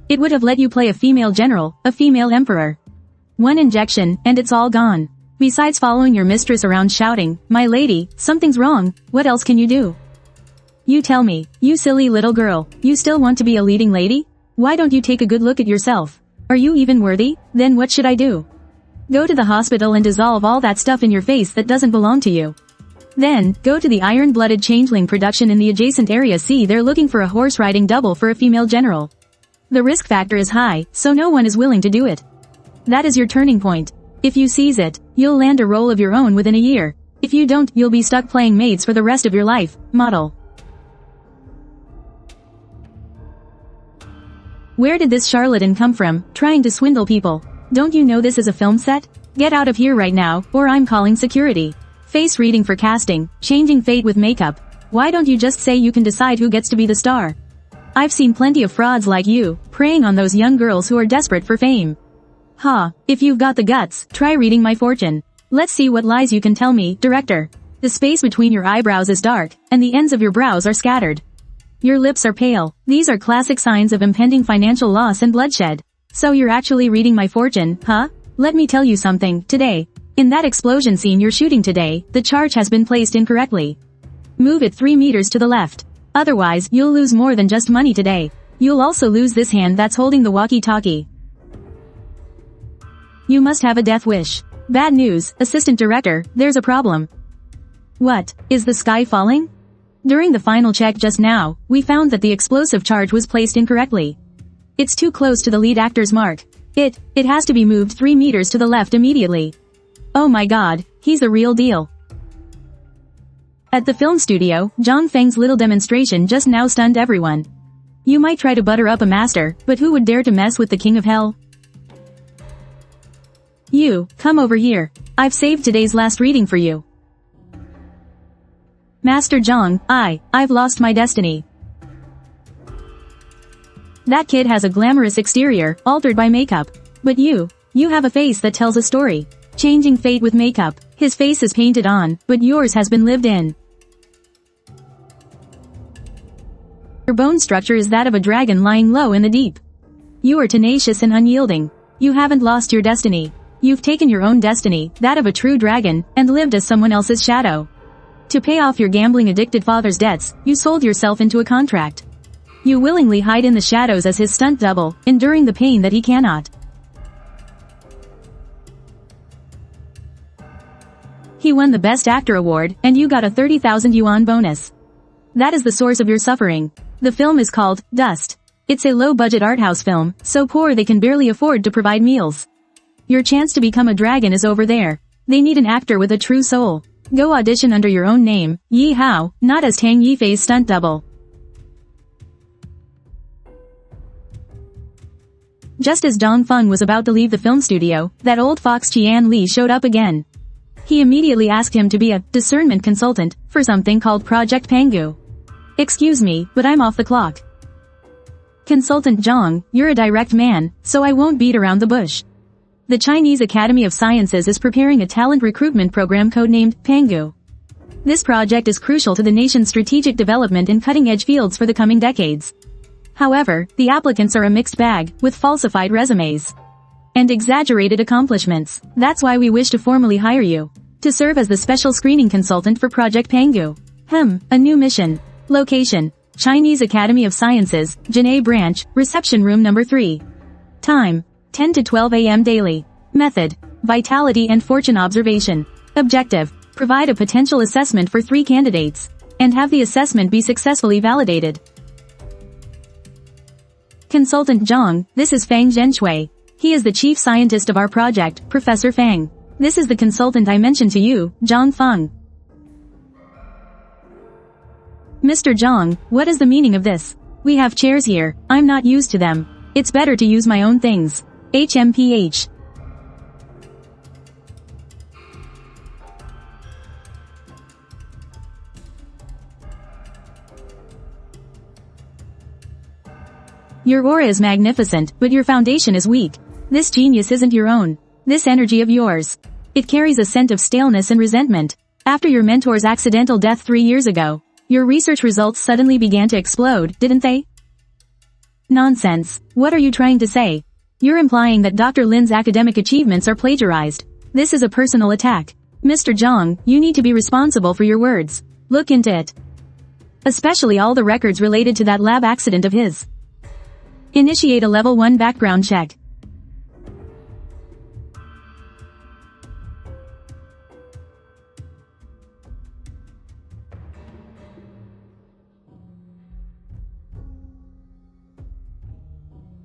It would have let you play a female general, a female emperor. One injection, and it's all gone. Besides following your mistress around shouting, "My lady, something's wrong," what else can you do? You tell me, you silly little girl, you still want to be a leading lady? Why don't you take a good look at yourself? Are you even worthy? Then what should I do? Go to the hospital and dissolve all that stuff in your face that doesn't belong to you. Then, go to the iron-blooded changeling production in the adjacent area. See, they're looking for a horse-riding double for a female general. The risk factor is high, so no one is willing to do it. That is your turning point. If you seize it, you'll land a role of your own within a year. If you don't, you'll be stuck playing maids for the rest of your life. Model. Where did this charlatan come from, trying to swindle people? Don't you know this is a film set? Get out of here right now, or I'm calling security. Face reading for casting, changing fate with makeup. Why don't you just say you can decide who gets to be the star? I've seen plenty of frauds like you, preying on those young girls who are desperate for fame. Ha, if you've got the guts, try reading my fortune. Let's see what lies you can tell me, director. The space between your eyebrows is dark, and the ends of your brows are scattered. Your lips are pale. These are classic signs of impending financial loss and bloodshed. So you're actually reading my fortune, huh? Let me tell you something, today. In that explosion scene you're shooting today, the charge has been placed incorrectly. Move it 3 meters to the left. Otherwise, you'll lose more than just money today. You'll also lose this hand that's holding the walkie-talkie. You must have a death wish. Bad news, assistant director, there's a problem. What? Is the sky falling? During the final check just now, we found that the explosive charge was placed incorrectly. It's too close to the lead actor's mark. It has to be moved 3 meters to the left immediately. Oh my god, he's the real deal. At the film studio, Zhang Feng's little demonstration just now stunned everyone. You might try to butter up a master, but who would dare to mess with the king of hell? You, come over here. I've saved today's last reading for you. Master Zhang, I've lost my destiny. That kid has a glamorous exterior, altered by makeup. But you have a face that tells a story. Changing fate with makeup. His face is painted on, but yours has been lived in. Your bone structure is that of a dragon lying low in the deep. You are tenacious and unyielding. You haven't lost your destiny. You've taken your own destiny, that of a true dragon, and lived as someone else's shadow. To pay off your gambling-addicted father's debts, you sold yourself into a contract. You willingly hide in the shadows as his stunt double, enduring the pain that he cannot. He won the Best Actor award, and you got a 30,000 yuan bonus. That is the source of your suffering. The film is called Dust. It's a low-budget art house film, so poor they can barely afford to provide meals. Your chance to become a dragon is over there. They need an actor with a true soul. Go audition under your own name, Yi Hao, not as Tang Yifei's stunt double. Just as Dong Feng was about to leave the film studio, that old fox Qian Li showed up again. He immediately asked him to be a discernment consultant for something called Project Pangu. Excuse me, but I'm off the clock. Consultant Zhang, you're a direct man, so I won't beat around the bush. The Chinese Academy of Sciences is preparing a talent recruitment program codenamed Pangu. This project is crucial to the nation's strategic development in cutting-edge fields for the coming decades. However, the applicants are a mixed bag, with falsified resumes and exaggerated accomplishments. That's why we wish to formally hire you to serve as the special screening consultant for Project Pangu. A new mission. Location: Chinese Academy of Sciences, Jinnei Branch, Reception Room Number 3. Time: 10 to 12 a.m. daily. Method: Vitality and Fortune Observation. Objective: Provide a potential assessment for 3 candidates, and have the assessment be successfully validated. Consultant Zhang, this is Fang Zhenshui. He is the chief scientist of our project, Professor Fang. This is the consultant I mentioned to you, Zhang Feng. Mr. Zhang, what is the meaning of this? We have chairs here, I'm not used to them. It's better to use my own things. HMPH. Your aura is magnificent, but your foundation is weak. This genius isn't your own. This energy of yours. It carries a scent of staleness and resentment. After your mentor's accidental death 3 years ago, your research results suddenly began to explode, didn't they? Nonsense. What are you trying to say? You're implying that Dr. Lin's academic achievements are plagiarized. This is a personal attack. Mr. Zhang, you need to be responsible for your words. Look into it. Especially all the records related to that lab accident of his. Initiate a level 1 background check.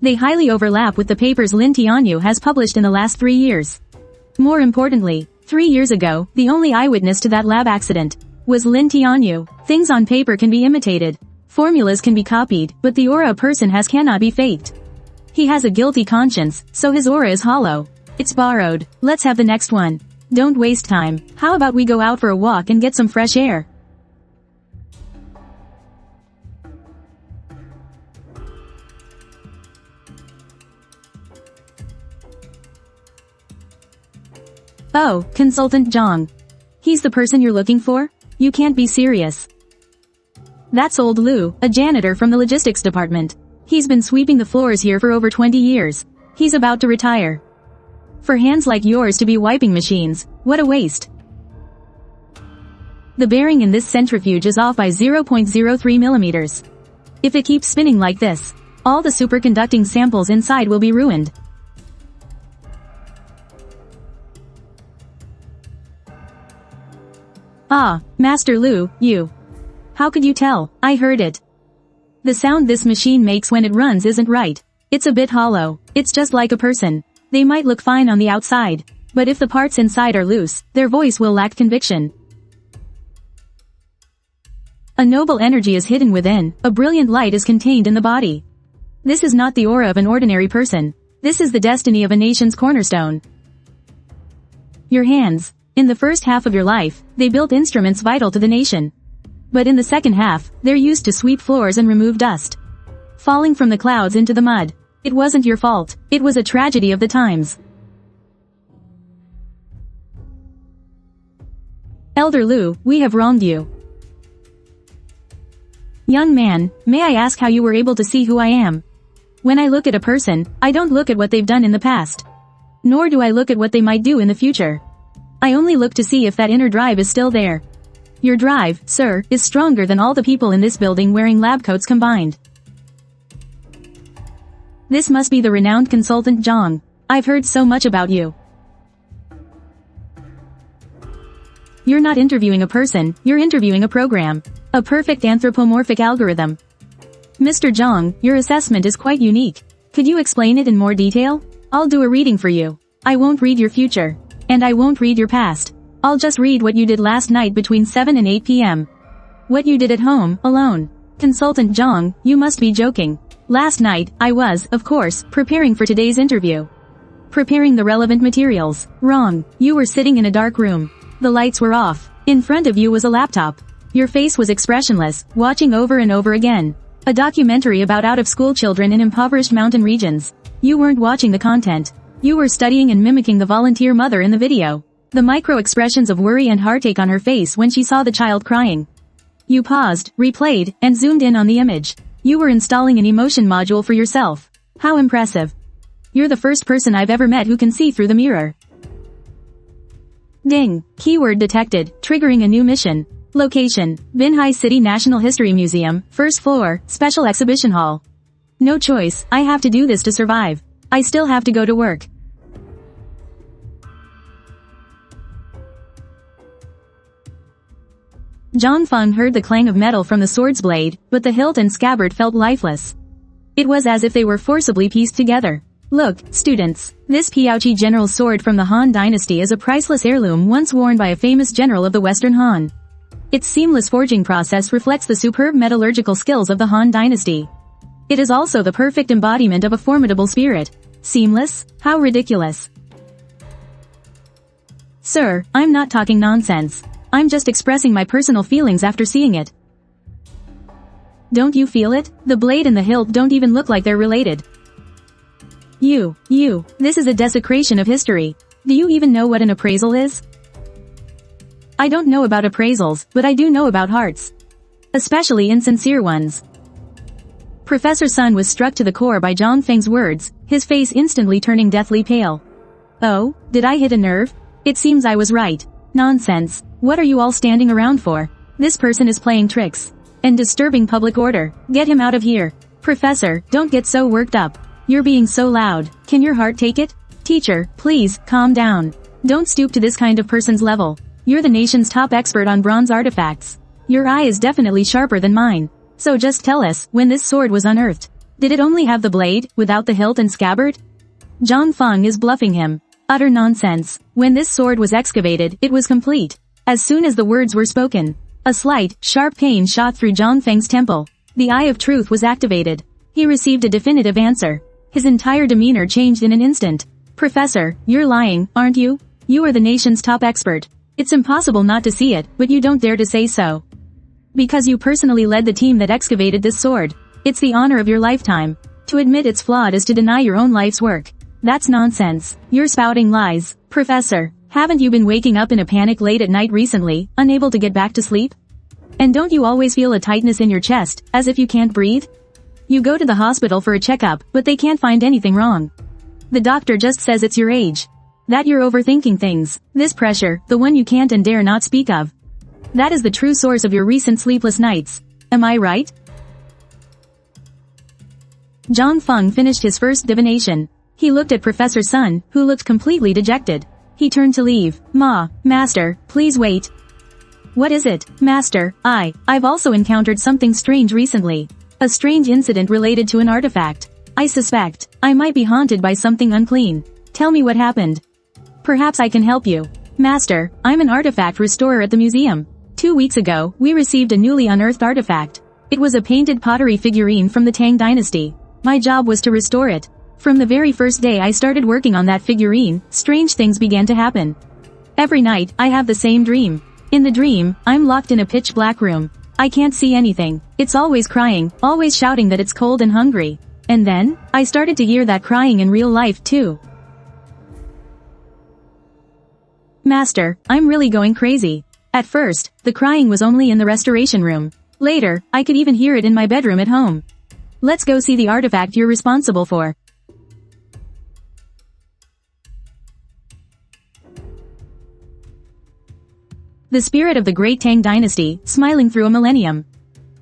They highly overlap with the papers Lin Tianyu has published in the last 3 years. More importantly, 3 years ago, the only eyewitness to that lab accident was Lin Tianyu. Things on paper can be imitated. Formulas can be copied, but the aura a person has cannot be faked. He has a guilty conscience, so his aura is hollow. It's borrowed. Let's have the next one. Don't waste time. How about we go out for a walk and get some fresh air? Oh, Consultant Zhang. He's the person you're looking for? You can't be serious. That's old Lu, a janitor from the logistics department. He's been sweeping the floors here for over 20 years. He's about to retire. For hands like yours to be wiping machines, what a waste. The bearing in this centrifuge is off by 0.03 millimeters. If it keeps spinning like this, all the superconducting samples inside will be ruined. Ah, Master Lu, you. How could you tell? I heard it. The sound this machine makes when it runs isn't right. It's a bit hollow. It's just like a person. They might look fine on the outside, but if the parts inside are loose, their voice will lack conviction. A noble energy is hidden within, a brilliant light is contained in the body. This is not the aura of an ordinary person. This is the destiny of a nation's cornerstone. Your hands. In the first half of your life, they built instruments vital to the nation. But in the second half, they're used to sweep floors and remove dust. Falling from the clouds into the mud. It wasn't your fault. It was a tragedy of the times. Elder Lu, we have wronged you. Young man, may I ask how you were able to see who I am? When I look at a person, I don't look at what they've done in the past. Nor do I look at what they might do in the future. I only look to see if that inner drive is still there. Your drive, sir, is stronger than all the people in this building wearing lab coats combined. This must be the renowned consultant Zhang. I've heard so much about you. You're not interviewing a person, you're interviewing a program. A perfect anthropomorphic algorithm. Mr. Zhang, your assessment is quite unique. Could you explain it in more detail? I'll do a reading for you. I won't read your future. And I won't read your past. I'll just read what you did last night between 7 and 8 p.m. What you did at home, alone. Consultant Zhang, you must be joking. Last night, I was, of course, preparing for today's interview. Preparing the relevant materials. Wrong. You were sitting in a dark room. The lights were off. In front of you was a laptop. Your face was expressionless, watching over and over again. A documentary about out-of-school children in impoverished mountain regions. You weren't watching the content. You were studying and mimicking the volunteer mother in the video. The micro-expressions of worry and heartache on her face when she saw the child crying. You paused, replayed, and zoomed in on the image. You were installing an emotion module for yourself. How impressive. You're the first person I've ever met who can see through the mirror. Ding. Keyword detected, triggering a new mission. Location, Binhai City National History Museum, first floor, special exhibition hall. No choice, I have to do this to survive. I still have to go to work. Zhang Feng heard the clang of metal from the sword's blade, but the hilt and scabbard felt lifeless. It was as if they were forcibly pieced together. Look, students, this Piaoqi general's sword from the Han dynasty is a priceless heirloom once worn by a famous general of the Western Han. Its seamless forging process reflects the superb metallurgical skills of the Han dynasty. It is also the perfect embodiment of a formidable spirit. Seamless? How ridiculous. Sir, I'm not talking nonsense. I'm just expressing my personal feelings after seeing it. Don't you feel it? The blade and the hilt don't even look like they're related. This is a desecration of history. Do you even know what an appraisal is? I don't know about appraisals, but I do know about hearts. Especially insincere ones. Professor Sun was struck to the core by Zhang Feng's words, his face instantly turning deathly pale. Oh, did I hit a nerve? It seems I was right. Nonsense. What are you all standing around for? This person is playing tricks. And disturbing public order. Get him out of here. Professor, don't get so worked up. You're being so loud. Can your heart take it? Teacher, please, calm down. Don't stoop to this kind of person's level. You're the nation's top expert on bronze artifacts. Your eye is definitely sharper than mine. So just tell us, when this sword was unearthed, did it only have the blade, without the hilt and scabbard? Zhang Feng is bluffing him. Utter nonsense. When this sword was excavated, it was complete. As soon as the words were spoken, a slight, sharp pain shot through Zhang Feng's temple. The eye of truth was activated. He received a definitive answer. His entire demeanor changed in an instant. Professor, you're lying, aren't you? You are the nation's top expert. It's impossible not to see it, but you don't dare to say so. Because you personally led the team that excavated this sword. It's the honor of your lifetime. To admit it's flawed is to deny your own life's work. That's nonsense. You're spouting lies. Professor, haven't you been waking up in a panic late at night recently, unable to get back to sleep? And don't you always feel a tightness in your chest, as if you can't breathe? You go to the hospital for a checkup, but they can't find anything wrong. The doctor just says it's your age. That you're overthinking things. This pressure, the one you can't and dare not speak of. That is the true source of your recent sleepless nights. Am I right? Zhang Feng finished his first divination. He looked at Professor Sun, who looked completely dejected. He turned to leave. Master, please wait. What is it, Master? I've also encountered something strange recently. A strange incident related to an artifact. I suspect I might be haunted by something unclean. Tell me what happened. Perhaps I can help you. Master, I'm an artifact restorer at the museum. 2 weeks ago, we received a newly unearthed artifact. It was a painted pottery figurine from the Tang dynasty. My job was to restore it. From the very first day I started working on that figurine, strange things began to happen. Every night, I have the same dream. In the dream, I'm locked in a pitch black room. I can't see anything. It's always crying, always shouting that it's cold and hungry. And then, I started to hear that crying in real life too. Master, I'm really going crazy. At first, the crying was only in the restoration room. Later, I could even hear it in my bedroom at home. Let's go see the artifact you're responsible for. The spirit of the great Tang dynasty, smiling through a millennium.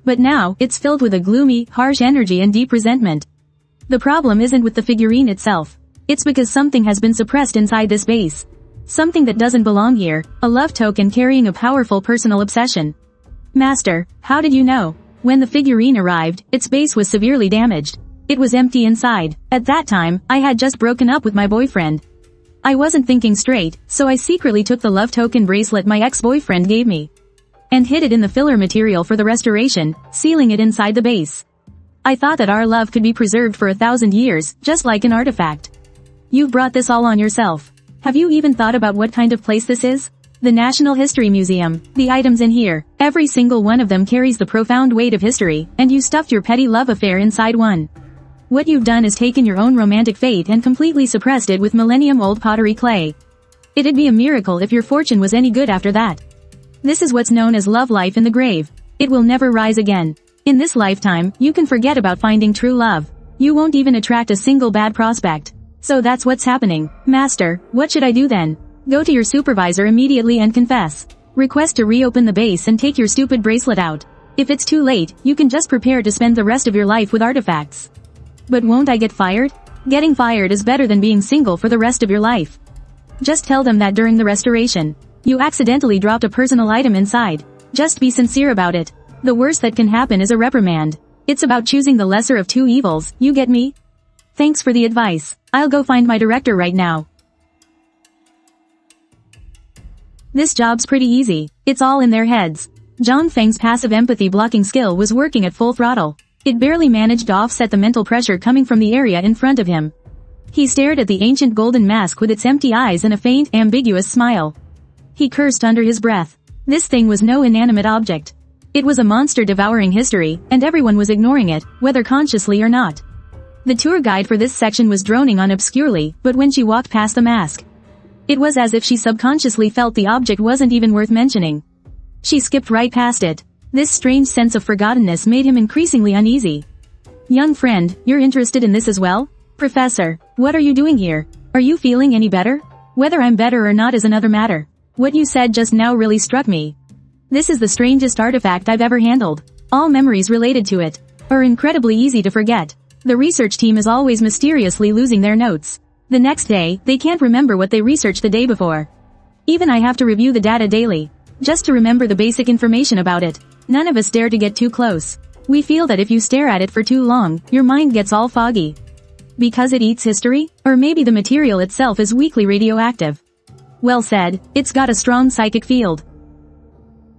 But now, it's filled with a gloomy, harsh energy and deep resentment. The problem isn't with the figurine itself. It's because something has been suppressed inside this base. Something that doesn't belong here, a love token carrying a powerful personal obsession. Master, how did you know? When the figurine arrived, its base was severely damaged. It was empty inside. At that time, I had just broken up with my boyfriend. I wasn't thinking straight, so I secretly took the love token bracelet my ex-boyfriend gave me. And hid it in the filler material for the restoration, sealing it inside the base. I thought that our love could be preserved for 1,000 years, just like an artifact. You've brought this all on yourself. Have you even thought about what kind of place this is? The National History Museum. The items in here, every single one of them carries the profound weight of history, and you stuffed your petty love affair inside one. What you've done is taken your own romantic fate and completely suppressed it with millennium-old pottery clay. It'd be a miracle if your fortune was any good after that. This is what's known as love life in the grave. It will never rise again. In this lifetime, you can forget about finding true love. You won't even attract a single bad prospect. So that's what's happening. Master, what should I do then? Go to your supervisor immediately and confess. Request to reopen the base and take your stupid bracelet out. If it's too late, you can just prepare to spend the rest of your life with artifacts. But won't I get fired? Getting fired is better than being single for the rest of your life. Just tell them that during the restoration, you accidentally dropped a personal item inside. Just be sincere about it. The worst that can happen is a reprimand. It's about choosing the lesser of two evils, you get me? Thanks for the advice. I'll go find my director right now. This job's pretty easy. It's all in their heads. Zhang Feng's passive empathy blocking skill was working at full throttle. It barely managed to offset the mental pressure coming from the area in front of him. He stared at the ancient golden mask with its empty eyes and a faint, ambiguous smile. He cursed under his breath. This thing was no inanimate object. It was a monster devouring history, and everyone was ignoring it, whether consciously or not. The tour guide for this section was droning on obscurely, but when she walked past the mask, it was as if she subconsciously felt the object wasn't even worth mentioning. She skipped right past it. This strange sense of forgottenness made him increasingly uneasy. Young friend, you're interested in this as well? Professor, what are you doing here? Are you feeling any better? Whether I'm better or not is another matter. What you said just now really struck me. This is the strangest artifact I've ever handled. All memories related to it are incredibly easy to forget. The research team is always mysteriously losing their notes. The next day, they can't remember what they researched the day before. Even I have to review the data daily, just to remember the basic information about it. None of us dare to get too close. We feel that if you stare at it for too long, your mind gets all foggy. Because it eats history? Or maybe the material itself is weakly radioactive. Well said, it's got a strong psychic field.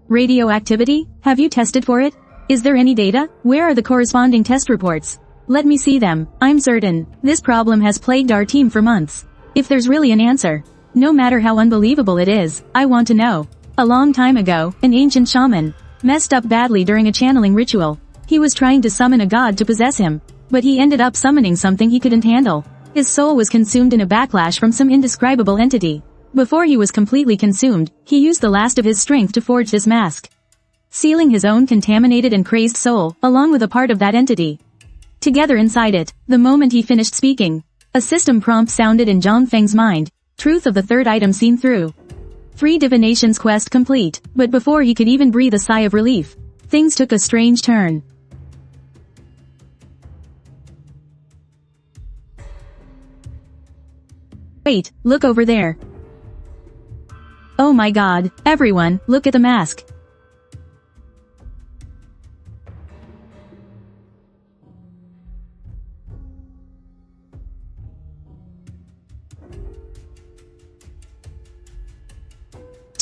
Radioactivity? Have you tested for it? Is there any data? Where are the corresponding test reports? Let me see them. I'm certain this problem has plagued our team for months. If there's really an answer, no matter how unbelievable it is, I want to know. A long time ago, an ancient shaman messed up badly during a channeling ritual. He was trying to summon a god to possess him, but he ended up summoning something he couldn't handle. His soul was consumed in a backlash from some indescribable entity. Before he was completely consumed, he used the last of his strength to forge this mask, sealing his own contaminated and crazed soul, along with a part of that entity, together inside it. The moment he finished speaking, a system prompt sounded in Zhang Feng's mind. Truth of the third item seen through. 3 divinations quest complete. But before he could even breathe a sigh of relief, things took a strange turn. Wait, look over there. Oh my god, everyone, look at the mask.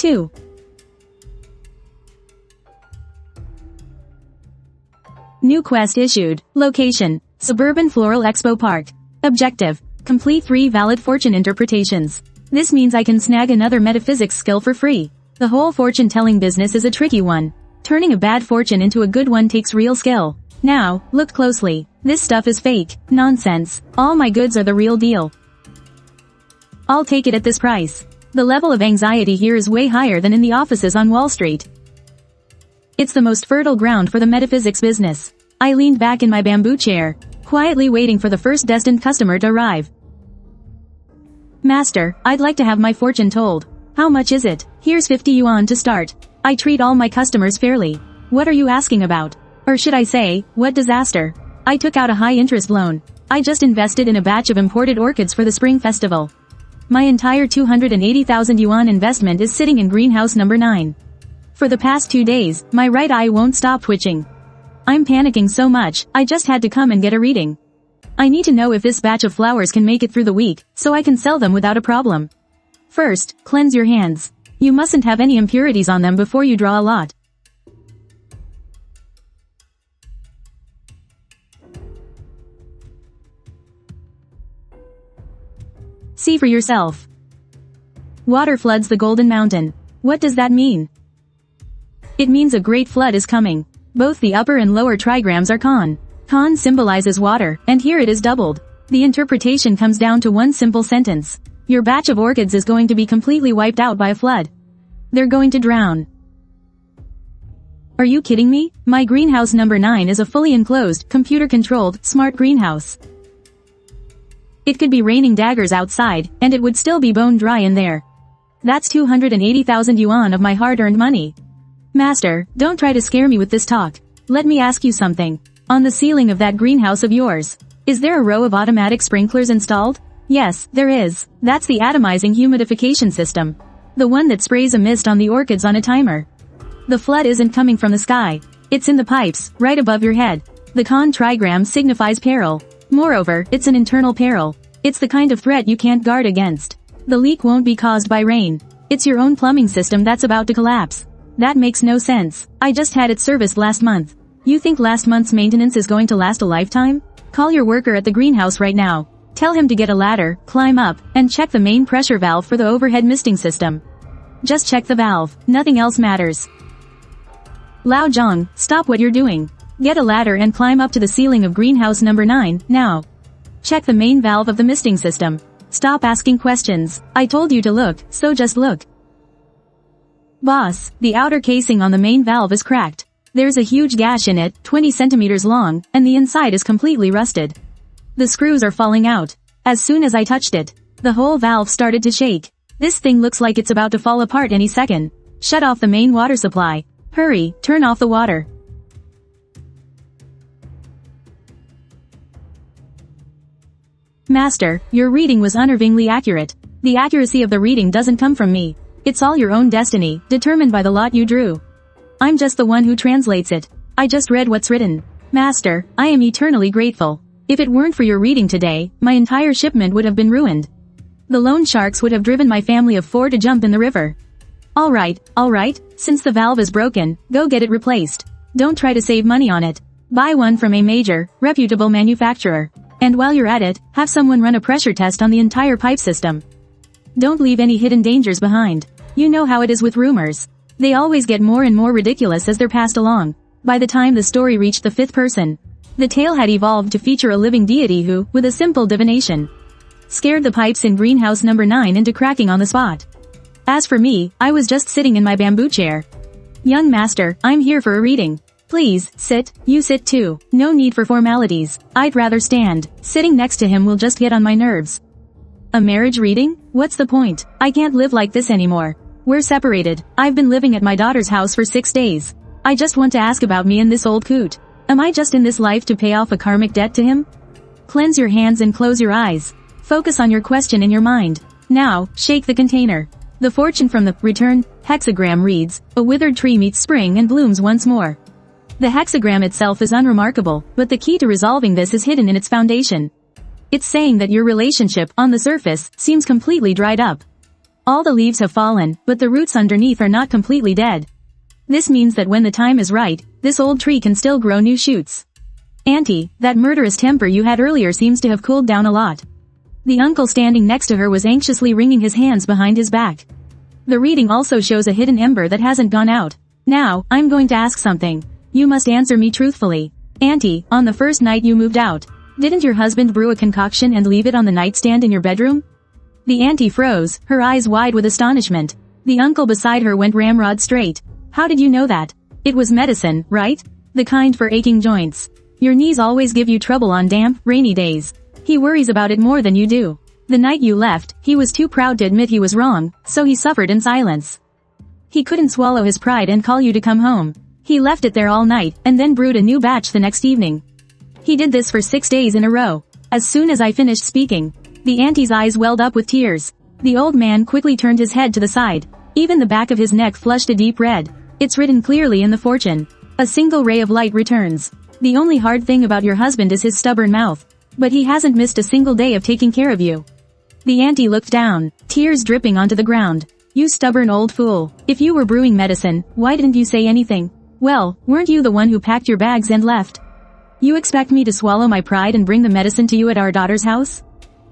2. New quest issued. Location: Suburban Floral Expo Park. Objective: complete 3 valid fortune interpretations. This means I can snag another metaphysics skill for free. The whole fortune-telling business is a tricky one. Turning a bad fortune into a good one takes real skill. Now, look closely. This stuff is fake. Nonsense. All my goods are the real deal. I'll take it at this price. The level of anxiety here is way higher than in the offices on Wall Street. It's the most fertile ground for the metaphysics business. I leaned back in my bamboo chair, quietly waiting for the first destined customer to arrive. Master, I'd like to have my fortune told. How much is it? Here's 50 yuan to start. I treat all my customers fairly. What are you asking about? Or should I say, what disaster? I took out a high-interest loan. I just invested in a batch of imported orchids for the spring festival. My entire 280,000 yuan investment is sitting in greenhouse number 9. For the past 2 days, my right eye won't stop twitching. I'm panicking so much, I just had to come and get a reading. I need to know if this batch of flowers can make it through the week, so I can sell them without a problem. First, cleanse your hands. You mustn't have any impurities on them before you draw a lot. See for yourself. Water floods the Golden Mountain. What does that mean? It means a great flood is coming. Both the upper and lower trigrams are Kan. Kan symbolizes water, and here it is doubled. The interpretation comes down to one simple sentence. Your batch of orchids is going to be completely wiped out by a flood. They're going to drown. Are you kidding me? My greenhouse number 9 is a fully enclosed, computer-controlled, smart greenhouse. It could be raining daggers outside, and it would still be bone dry in there. That's 280,000 yuan of my hard-earned money. Master, don't try to scare me with this talk. Let me ask you something. On the ceiling of that greenhouse of yours, is there a row of automatic sprinklers installed? Yes, there is. That's the atomizing humidification system. The one that sprays a mist on the orchids on a timer. The flood isn't coming from the sky. It's in the pipes, right above your head. The Kan trigram signifies peril. Moreover, it's an internal peril. It's the kind of threat you can't guard against. The leak won't be caused by rain. It's your own plumbing system that's about to collapse. That makes no sense. I just had it serviced last month. You think last month's maintenance is going to last a lifetime? Call your worker at the greenhouse right now. Tell him to get a ladder, climb up, and check the main pressure valve for the overhead misting system. Just check the valve. Nothing else matters. Lao Zhang, stop what you're doing. Get a ladder and climb up to the ceiling of greenhouse number 9, now. Check the main valve of the misting system. Stop asking questions. I told you to look, so just look. Boss, the outer casing on the main valve is cracked. There's a huge gash in it, 20 centimeters long, and the inside is completely rusted. The screws are falling out. As soon as I touched it, the whole valve started to shake. This thing looks like it's about to fall apart any second. Shut off the main water supply. Hurry, turn off the water. Master, your reading was unnervingly accurate. The accuracy of the reading doesn't come from me. It's all your own destiny, determined by the lot you drew. I'm just the one who translates it. I just read what's written. Master, I am eternally grateful. If it weren't for your reading today, my entire shipment would have been ruined. The loan sharks would have driven my family of 4 to jump in the river. Alright, since the valve is broken, go get it replaced. Don't try to save money on it. Buy one from a major, reputable manufacturer. And while you're at it, have someone run a pressure test on the entire pipe system. Don't leave any hidden dangers behind. You know how it is with rumors. They always get more and more ridiculous as they're passed along. By the time the story reached the 5th person, the tale had evolved to feature a living deity who, with a simple divination, scared the pipes in greenhouse number 9 into cracking on the spot. As for me, I was just sitting in my bamboo chair. Young master, I'm here for a reading. Please, sit, you sit too. No need for formalities. I'd rather stand. Sitting next to him will just get on my nerves. A marriage reading? What's the point? I can't live like this anymore. We're separated. I've been living at my daughter's house for 6 days. I just want to ask about me and this old coot. Am I just in this life to pay off a karmic debt to him? Cleanse your hands and close your eyes. Focus on your question in your mind. Now, shake the container. The fortune from the return hexagram reads, a withered tree meets spring and blooms once more. The hexagram itself is unremarkable, but the key to resolving this is hidden in its foundation. It's saying that your relationship, on the surface, seems completely dried up. All the leaves have fallen, but the roots underneath are not completely dead. This means that when the time is right, this old tree can still grow new shoots. Auntie, that murderous temper you had earlier seems to have cooled down a lot. The uncle standing next to her was anxiously wringing his hands behind his back. The reading also shows a hidden ember that hasn't gone out. Now, I'm going to ask something. You must answer me truthfully. Auntie, on the first night you moved out, didn't your husband brew a concoction and leave it on the nightstand in your bedroom? The auntie froze, her eyes wide with astonishment. The uncle beside her went ramrod straight. How did you know that? It was medicine, right? The kind for aching joints. Your knees always give you trouble on damp, rainy days. He worries about it more than you do. The night you left, he was too proud to admit he was wrong, so he suffered in silence. He couldn't swallow his pride and call you to come home. He left it there all night, and then brewed a new batch the next evening. He did this for 6 days in a row. As soon as I finished speaking, the auntie's eyes welled up with tears. The old man quickly turned his head to the side. Even the back of his neck flushed a deep red. It's written clearly in the fortune. A single ray of light returns. The only hard thing about your husband is his stubborn mouth. But he hasn't missed a single day of taking care of you. The auntie looked down, tears dripping onto the ground. You stubborn old fool. If you were brewing medicine, why didn't you say anything? Well, weren't you the one who packed your bags and left? You expect me to swallow my pride and bring the medicine to you at our daughter's house?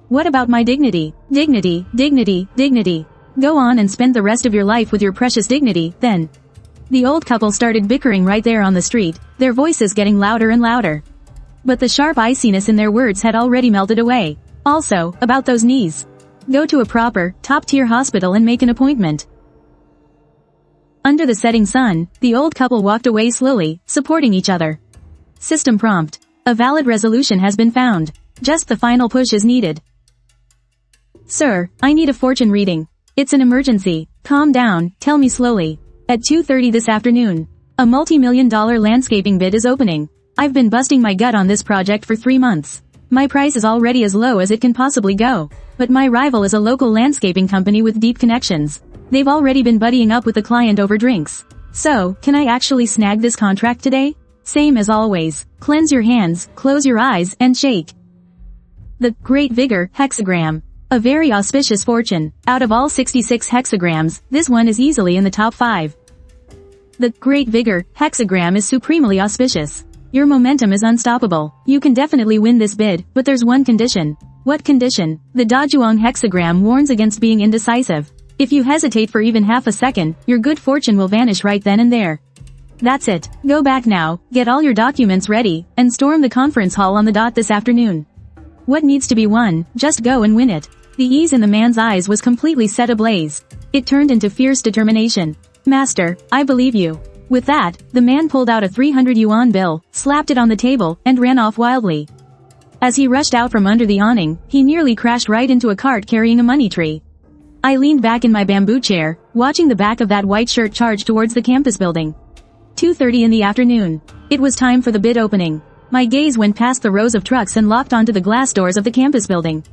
What about my dignity? Dignity, dignity, dignity. Go on and spend the rest of your life with your precious dignity, then. The old couple started bickering right there on the street, their voices getting louder and louder. But the sharp iciness in their words had already melted away. Also, about those knees. Go to a proper, top-tier hospital and make an appointment. Under the setting sun, the old couple walked away slowly, supporting each other. System prompt. A valid resolution has been found. Just the final push is needed. Sir, I need a fortune reading. It's an emergency. Calm down, tell me slowly. At 2:30 this afternoon, a multi-million-dollar landscaping bid is opening. I've been busting my gut on this project for 3 months. My price is already as low as it can possibly go. But my rival is a local landscaping company with deep connections. They've already been buddying up with the client over drinks. So, can I actually snag this contract today? Same as always. Cleanse your hands, close your eyes, and shake. The Great Vigor Hexagram. A very auspicious fortune. Out of all 66 hexagrams, this one is easily in the top 5. The Great Vigor Hexagram is supremely auspicious. Your momentum is unstoppable. You can definitely win this bid, but there's one condition. What condition? The Dajuang hexagram warns against being indecisive. If you hesitate for even half a second, your good fortune will vanish right then and there. That's it. Go back now, get all your documents ready, and storm the conference hall on the dot this afternoon. What needs to be won? Just go and win it. The ease in the man's eyes was completely set ablaze. It turned into fierce determination. Master, I believe you. With that, the man pulled out a 300 yuan bill, slapped it on the table, and ran off wildly. As he rushed out from under the awning, he nearly crashed right into a cart carrying a money tree. I leaned back in my bamboo chair, watching the back of that white shirt charge towards the campus building. 2:30 in the afternoon. It was time for the bid opening. My gaze went past the rows of trucks and locked onto the glass doors of the campus building.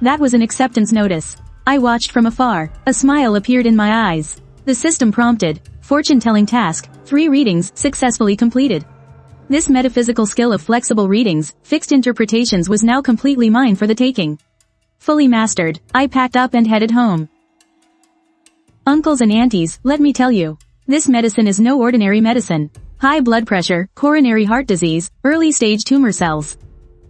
That was an acceptance notice. I watched from afar. A smile appeared in my eyes. The system prompted, fortune-telling task, 3 readings, successfully completed. This metaphysical skill of flexible readings, fixed interpretations was now completely mine for the taking. Fully mastered, I packed up and headed home. Uncles and aunties, let me tell you. This medicine is no ordinary medicine. High blood pressure, coronary heart disease, early-stage tumor cells.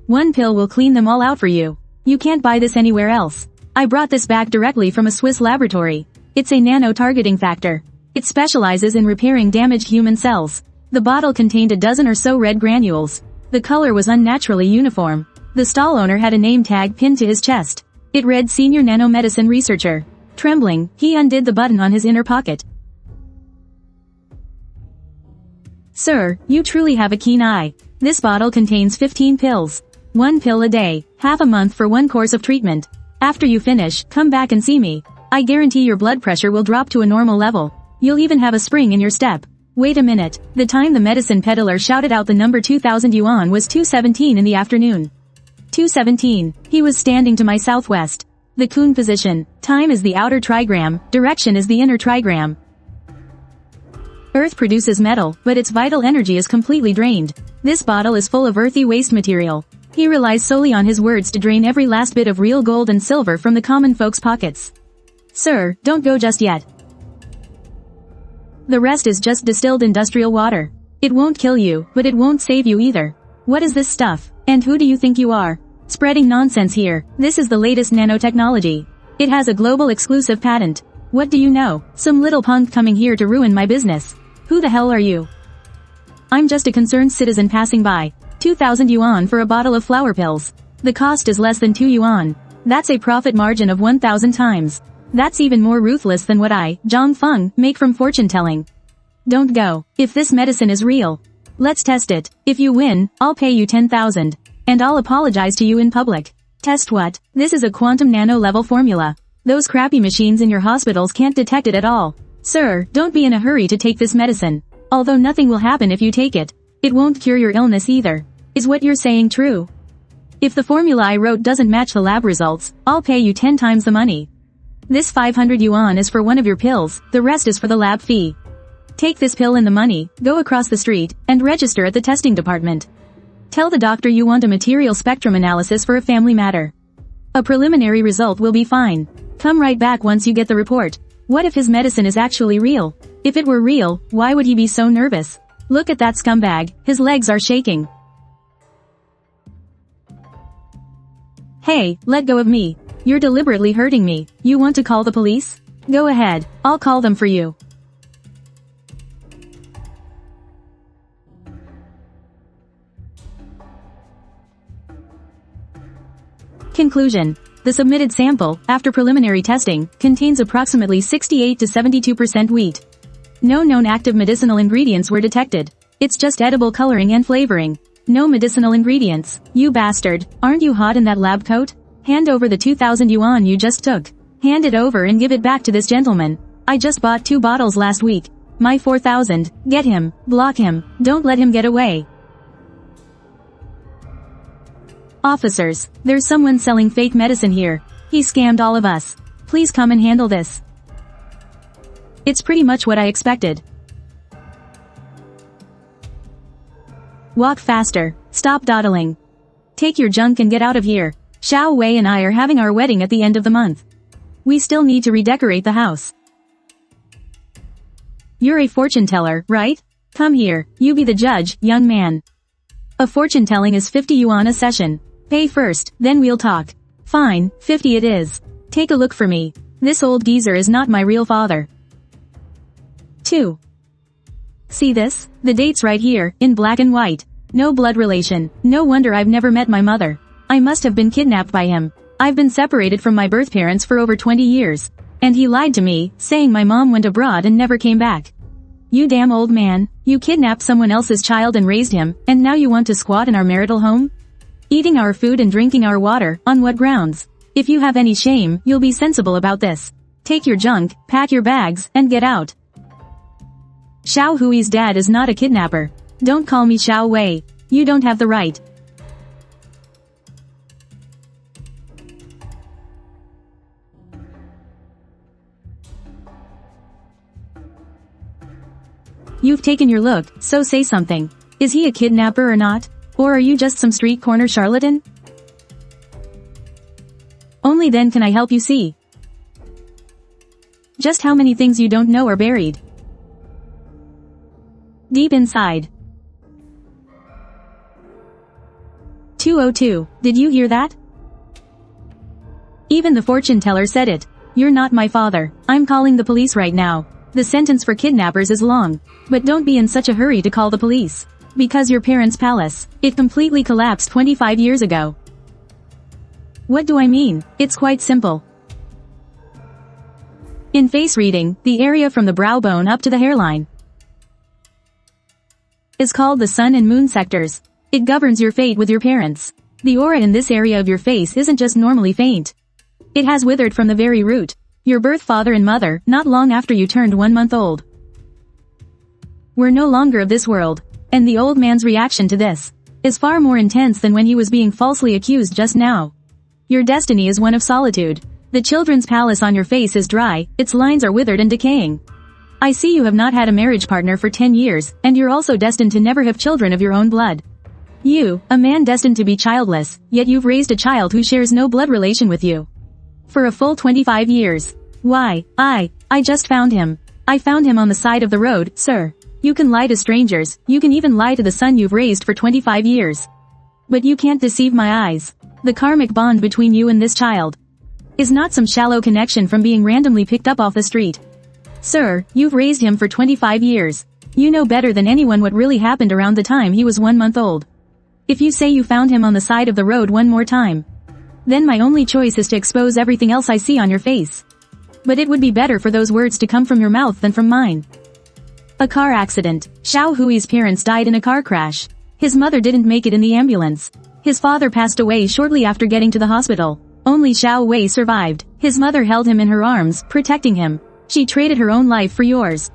One pill will clean them all out for you. You can't buy this anywhere else. I brought this back directly from a Swiss laboratory. It's a nano-targeting factor. It specializes in repairing damaged human cells. The bottle contained a dozen or so red granules. The color was unnaturally uniform. The stall owner had a name tag pinned to his chest. It read Senior Nanomedicine Researcher. Trembling, he undid the button on his inner pocket. Sir, you truly have a keen eye. This bottle contains 15 pills. 1 pill a day, half a month for 1 course of treatment. After you finish, come back and see me. I guarantee your blood pressure will drop to a normal level. You'll even have a spring in your step. Wait a minute. The time the medicine peddler shouted out the number 2,000 yuan was 2:17 in the afternoon. 2:17. He was standing to my southwest. The Kun position. Time is the outer trigram, direction is the inner trigram. Earth produces metal, but its vital energy is completely drained. This bottle is full of earthy waste material. He relies solely on his words to drain every last bit of real gold and silver from the common folks' pockets. Sir, don't go just yet. The rest is just distilled industrial water. It won't kill you, but it won't save you either. What is this stuff? And who do you think you are? Spreading nonsense here. This is the latest nanotechnology. It has a global exclusive patent. What do you know? Some little punk coming here to ruin my business. Who the hell are you? I'm just a concerned citizen passing by. 2,000 yuan for a bottle of flower pills. The cost is less than 2 yuan. That's a profit margin of 1,000 times. That's even more ruthless than what I, Zhang Feng, make from fortune telling. Don't go. If this medicine is real, let's test it. If you win, I'll pay you 10,000. And I'll apologize to you in public. Test what? This is a quantum nano level formula. Those crappy machines in your hospitals can't detect it at all. Sir, don't be in a hurry to take this medicine. Although nothing will happen if you take it. It won't cure your illness either. Is what you're saying true? If the formula I wrote doesn't match the lab results, I'll pay you 10 times the money. This 500 yuan is for one of your pills, the rest is for the lab fee. Take this pill and the money, go across the street, and register at the testing department. Tell the doctor you want a material spectrum analysis for a family matter. A preliminary result will be fine. Come right back once you get the report. What if his medicine is actually real? If it were real, why would he be so nervous? Look at that scumbag, his legs are shaking. Hey, let go of me. You're deliberately hurting me. You want to call the police? Go ahead, I'll call them for you. Conclusion. The submitted sample, after preliminary testing, contains approximately 68 to 72% wheat. No known active medicinal ingredients were detected. It's just edible coloring and flavoring. No medicinal ingredients. You bastard, aren't you hot in that lab coat? Hand over the 2,000 yuan you just took. Hand it over and give it back to this gentleman. I just bought 2 bottles last week. My 4,000. Get him. Block him. Don't let him get away. Officers, there's someone selling fake medicine here. He scammed all of us. Please come and handle this. It's pretty much what I expected. Walk faster. Stop dawdling. Take your junk and get out of here. Xiao Wei and I are having our wedding at the end of the month. We still need to redecorate the house. You're a fortune teller, right? Come here, you be the judge, young man. A fortune telling is 50 yuan a session. Pay first, then we'll talk. Fine, 50 it is. Take a look for me. This old geezer is not my real father. 2. See this? The date's right here, in black and white. No blood relation. No wonder I've never met my mother. I must have been kidnapped by him. I've been separated from my birth parents for over 20 years. And he lied to me, saying my mom went abroad and never came back. You damn old man. You kidnapped someone else's child and raised him, and now you want to squat in our marital home? Eating our food and drinking our water, on what grounds? If you have any shame, you'll be sensible about this. Take your junk, pack your bags, and get out. Xiao Hui's dad is not a kidnapper. Don't call me Xiao Wei. You don't have the right. You've taken your look, so say something. Is he a kidnapper or not? Or are you just some street corner charlatan? Only then can I help you see just how many things you don't know are buried deep inside. 202. Did you hear that? Even the fortune teller said it. You're not my father. I'm calling the police right now. The sentence for kidnappers is long. But don't be in such a hurry to call the police. Because your parents' palace, it completely collapsed 25 years ago. What do I mean? It's quite simple. In face reading, the area from the brow bone up to the hairline is called the sun and moon sectors. It governs your fate with your parents. The aura in this area of your face isn't just normally faint. It has withered from the very root. Your birth father and mother, not long after you turned 1 month old, were no longer of this world, and the old man's reaction to this is far more intense than when he was being falsely accused just now. Your destiny is one of solitude. The children's palace on your face is dry, its lines are withered and decaying. I see you have not had a marriage partner for 10 years, and you're also destined to never have children of your own blood. You, a man destined to be childless, yet you've raised a child who shares no blood relation with you. For a full 25 years. Why, I just found him. I found him on the side of the road, sir. You can lie to strangers, you can even lie to the son you've raised for 25 years. But you can't deceive my eyes. The karmic bond between you and this child is not some shallow connection from being randomly picked up off the street. Sir, you've raised him for 25 years. You know better than anyone what really happened around the time he was 1 month old. If you say you found him on the side of the road one more time, then my only choice is to expose everything else I see on your face. But it would be better for those words to come from your mouth than from mine. A car accident. Xiao Hui's parents died in a car crash. His mother didn't make it in the ambulance. His father passed away shortly after getting to the hospital. Only Xiao Wei survived. His mother held him in her arms, protecting him. She traded her own life for yours.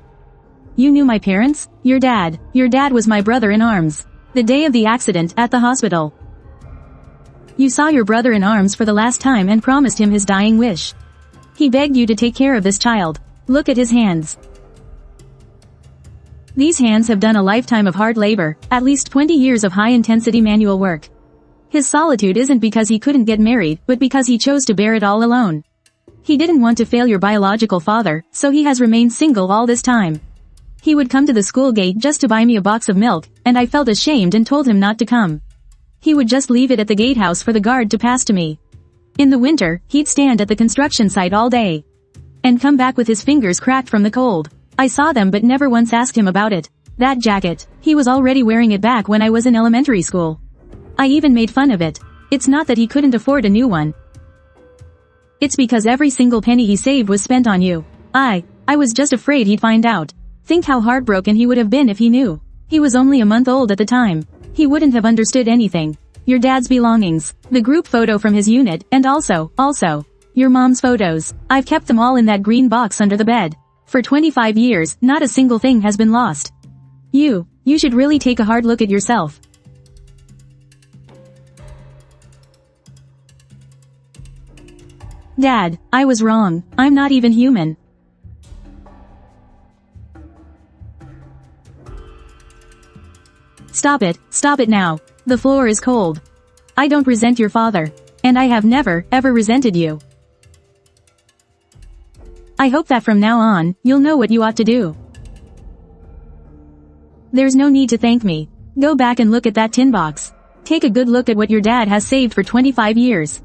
You knew my parents? Your dad was my brother in arms. The day of the accident at the hospital. You saw your brother in arms for the last time and promised him his dying wish. He begged you to take care of this child. Look at his hands. These hands have done a lifetime of hard labor, at least 20 years of high-intensity manual work. His solitude isn't because he couldn't get married, but because he chose to bear it all alone. He didn't want to fail your biological father, so he has remained single all this time. He would come to the school gate just to buy me a box of milk, and I felt ashamed and told him not to come. He would just leave it at the gatehouse for the guard to pass to me. In the winter, he'd stand at the construction site all day. And come back with his fingers cracked from the cold. I saw them but never once asked him about it. That jacket, he was already wearing it back when I was in elementary school. I even made fun of it. It's not that he couldn't afford a new one. It's because every single penny he saved was spent on you. I was just afraid he'd find out. Think how heartbroken he would have been if he knew. He was only a month old at the time. He wouldn't have understood anything. Your dad's belongings, the group photo from his unit, and also, your mom's photos. I've kept them all in that green box under the bed. For 25 years, not a single thing has been lost. You should really take a hard look at yourself. Dad, I was wrong. I'm not even human. Stop it now. The floor is cold. I don't resent your father. And I have never, ever resented you. I hope that from now on, you'll know what you ought to do. There's no need to thank me. Go back and look at that tin box. Take a good look at what your dad has saved for 25 years.